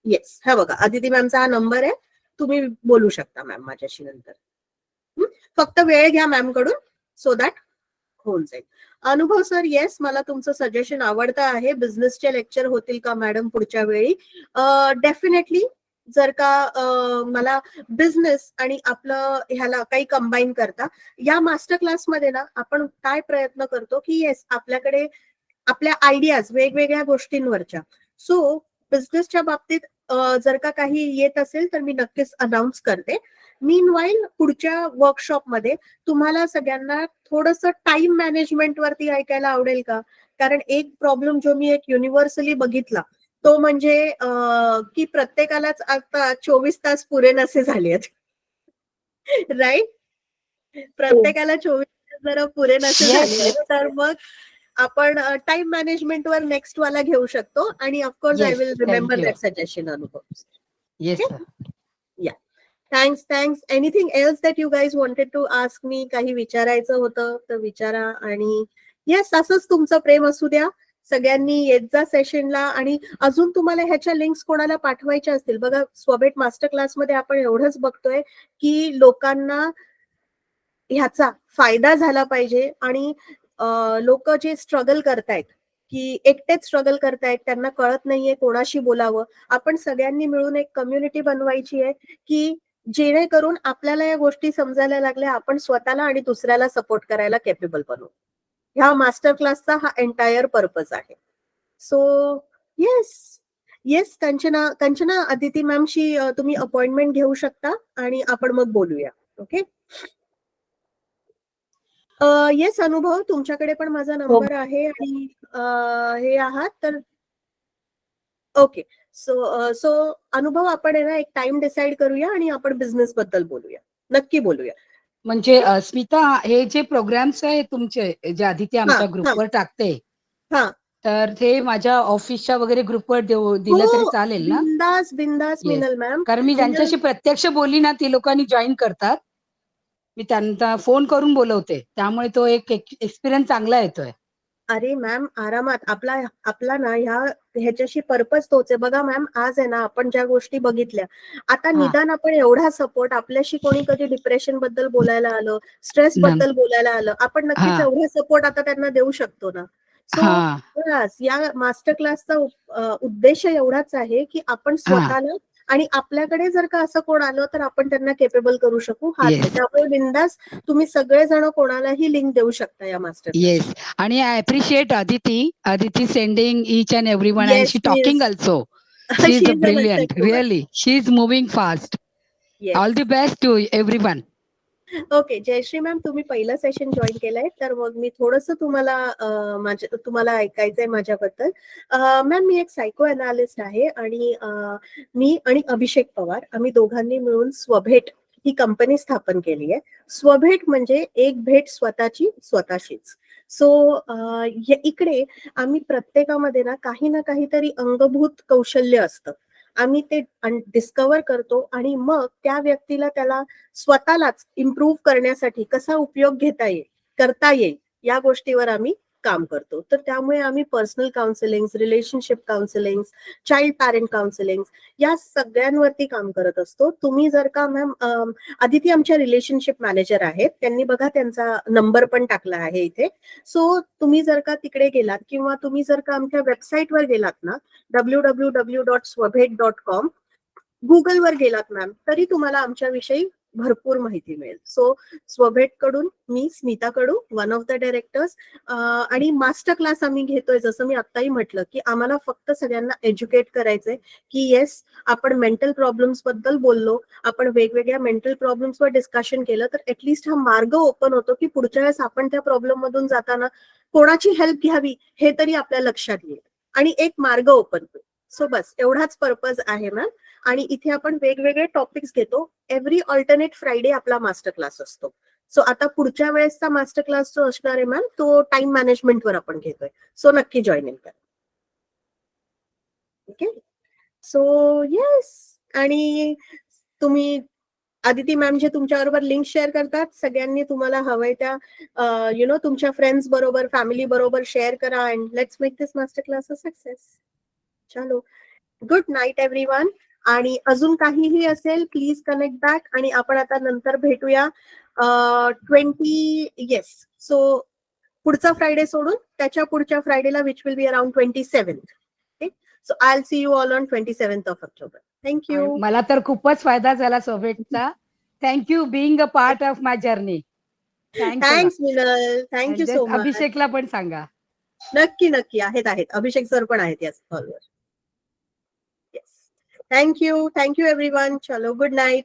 येस, हा बघा, अदिती मॅमचा हा नंबर आहे, तुम्ही बोलू शकता मॅम माझ्याशी नंतर. फक्त वेळ घ्या मॅम कडून, सो दॅट होऊन जाईल. अनुभव सर, येस, मला तुमचं सजेशन आवडतं आहे. बिझनेसचे लेक्चर होतील का मॅडम पुढच्या वेळी? डेफिनेटली. जर का मला बिझनेस आणि आपलं ह्याला काही कंबाईन करता, या मास्टर क्लासमध्ये ना आपण काय प्रयत्न करतो की येस, आपल्याकडे आपल्या आयडियाज वेगवेगळ्या गोष्टींवरच्या. सो बिझनेसच्या बाबतीत जर का काही येत असेल तर मी नक्कीच अनाउन्स करते. मीनवाईल पुढच्या वर्कशॉपमध्ये तुम्हाला सगळ्यांना थोडंसं टाइम मॅनेजमेंट वरती ऐकायला आवडेल का? कारण एक प्रॉब्लेम जो मी एक युनिव्हर्सली बघितला तो म्हणजे की प्रत्येकालाच आता 24 तास पुरे नसे झाले आहेत. राईट? प्रत्येकाला 24 तास जरा पुरे नसे झाले आहेत, तर मग आपण टाइम मॅनेजमेंट वर नेक्स्ट वाला घेऊ शकतो. आणि of course I will remember that suggestion. Anubhav, yes sir. Thanks. Anything else that you guys wanted to ask me? काही विचारायचं होतं तर विचारा. आणि येस, असंच तुमचं प्रेम असू द्या. सगळ्यांनी येत जा सेशनला. आणि अजून तुम्हाला ह्याच्या लिंक्स कोणाला पाठवायच्या असतील, बघा स्वभेट मास्टर क्लासमध्ये आपण एवढंच बघतोय की लोकांना ह्याचा फायदा झाला पाहिजे. आणि लोक जे स्ट्रगल करतायत, की एकटेच स्ट्रगल करतायत, त्यांना कळत नाहीये कोणाशी बोलावं, आपण सगळ्यांनी मिळून एक कम्युनिटी बनवायची आहे की जेणेकरून आपल्याला या गोष्टी समजायला लागल्या, आपण स्वतःला आणि दुसऱ्याला सपोर्ट करायला केपेबल बनवू. ह्या मास्टर क्लासचा हा एंटायर पर्पज आहे. So yes, yes, Kanchana Aditi मॅमशी तुम्ही अपॉइंटमेंट घेऊ शकता आणि आपण मग बोलूया. ओके. येस अनुभव, तुमच्याकडे पण माझा नंबर आहे आणि हे आहात तर ओके. सो अनुभव, आपण आहे ना एक टाइम डिसाइड करूया आणि आपण बिझनेस बद्दल बोलूया. नक्की बोलूया. म्हणजे स्मिता, हे जे प्रोग्राम्स आहे तुमचे, जे आदिती आमच्या ग्रुपवर टाकते, हा, तर ते माझ्या ऑफिसच्या वगैरे ग्रुपवर दिलं तरी चालेल ना? बिंदास Yes. मिनल मॅम. कारण मी ज्यांच्याशी प्रत्यक्ष बोलली ना, ती लोकांनी जॉईन करतात. मी त्यांना फोन करून बोलवते, त्यामुळे तो एक एक्सपिरियन्स चांगला येतोय. अरे मॅम, आरामात. आपला ना ह्याच्याशी पर्पज तोच आहे. बघा मॅम, आज आहे ना आपण ज्या गोष्टी बघितल्या, आता निदान आपण एवढा सपोर्ट, आपल्याशी कोणी कधी डिप्रेशन बद्दल बोलायला आलं, स्ट्रेस बद्दल बोलायला आलं, आपण नक्कीच एवढा सपोर्ट आता त्यांना देऊ शकतो ना. सो या मास्टर क्लासचा उद्देश एवढाच आहे की आपण स्वतःला आणि आपल्याकडे जर का असं कोण आलं तर आपण त्यांना केपेबल करू शकू. हाच आहे. त्यामुळे बिंदास तुम्ही सगळेजण कोणालाही लिंक देऊ शकता या मास्टर क्लास. येस, आणि I appreciate Aditi sending each and everyone and she talking also. She is brilliant, really. She is moving fast. All the best to everyone. Okay, Jayashree ma'am, तुम्ही पहिलं सेशन जॉईन केलंय, तर मग मी थोडस तुम्हाला ऐकायचंय माझ्याबद्दल. मॅम, मी एक सायको अनालिस्ट आहे आणि मी आणि अभिषेक पवार, आम्ही दोघांनी मिळून स्वभेट ही कंपनी स्थापन केली आहे. स्वभेट म्हणजे एक भेट स्वतःशीच. सो इकडे आम्ही प्रत्येकामध्ये ना काहीतरी अंगभूत कौशल्य असतं. आम्ही ते डिस्कवर करतो आणि मग त्या व्यक्तीला त्याला स्वतःलाच इम्प्रूव्ह करण्यासाठी कसा उपयोग करता येईल या गोष्टीवर आम्ही काम करतो. तर त्यामुळे आम्ही personal counselling, relationship counselling, child parent counselling या सगळ्यांवरती काम करत असतो. तुम्ही जर का मॅम, आदिती आमच्या रिलेशनशिप मॅनेजर आहेत, त्यांनी बघा त्यांचा नंबर पण टाकला आहे इथे. सो तुम्ही जर का तिकडे गेलात किंवा तुम्ही जर का आमच्या वेबसाईटवर गेलात ना, www.swabhet.com, गुगलवर गेलात मॅम, तरी तुम्हाला आमच्याविषयी भरपूर माहिती मिळेल. सो स्वभेट कडून मी स्मिता कडू, वन ऑफ द डायरेक्टर्स, आणि मास्टर क्लास आम्ही घेतोय. जसं मी आत्ताही म्हटलं की आम्हाला फक्त सगळ्यांना एज्युकेट करायचंय की येस, आपण मेंटल प्रॉब्लेम्स बद्दल बोललो, आपण वेगवेगळ्या मेंटल प्रॉब्लेम्सवर डिस्कशन केलं, तर ऍटलिस्ट हा मार्ग ओपन होतो की पुढच्या वेळेस आपण त्या प्रॉब्लेम मधून जाताना कोणाची हेल्प घ्यावी हे तरी आपल्या लक्षात येईल आणि एक मार्ग ओपन होईल. सो बस एवढाच पर्पज आहे मॅम. आणि इथे आपण वेगवेगळे टॉपिक्स घेतो. एव्हरी ऑल्टरनेट फ्रायडे आपला मास्टर क्लास असतो. सो आता पुढच्या वेळेसचा मास्टर क्लास जो असणार आहे मॅम, तो टाइम मॅनेजमेंटवर आपण घेतोय. सो नक्की जॉईन इन करा. ओके. सो येस, आणि तुम्ही आदिती मॅम जे तुमच्याबरोबर लिंक शेअर करतात, सगळ्यांनी तुम्हाला हवंय त्या तुमच्या फ्रेंड्स बरोबर, फॅमिली बरोबर शेअर करा and let's make this master class a success. चलो, गुड नाईट एव्हरीवन. आणि अजून काहीही असेल प्लीज कनेक्ट बॅक आणि आपण आता नंतर भेटूया 20. येस, सो पुढचा फ्रायडे सोडून त्याच्या पुढच्या फ्रायडेला, which will be around 27th. Okay, so I will see you all on 27th of October. Thank you. मला तर खूपच फायदा झाला सोबेटचा. Thank you being a part of my journey. Thanks Minal, thank you so much. अभिषेकला पण सांगा. नक्की आहेत. अभिषेक सर पण आहेत याच कॉलवर. Yes, thank you everyone. चलो, गुड नाईट.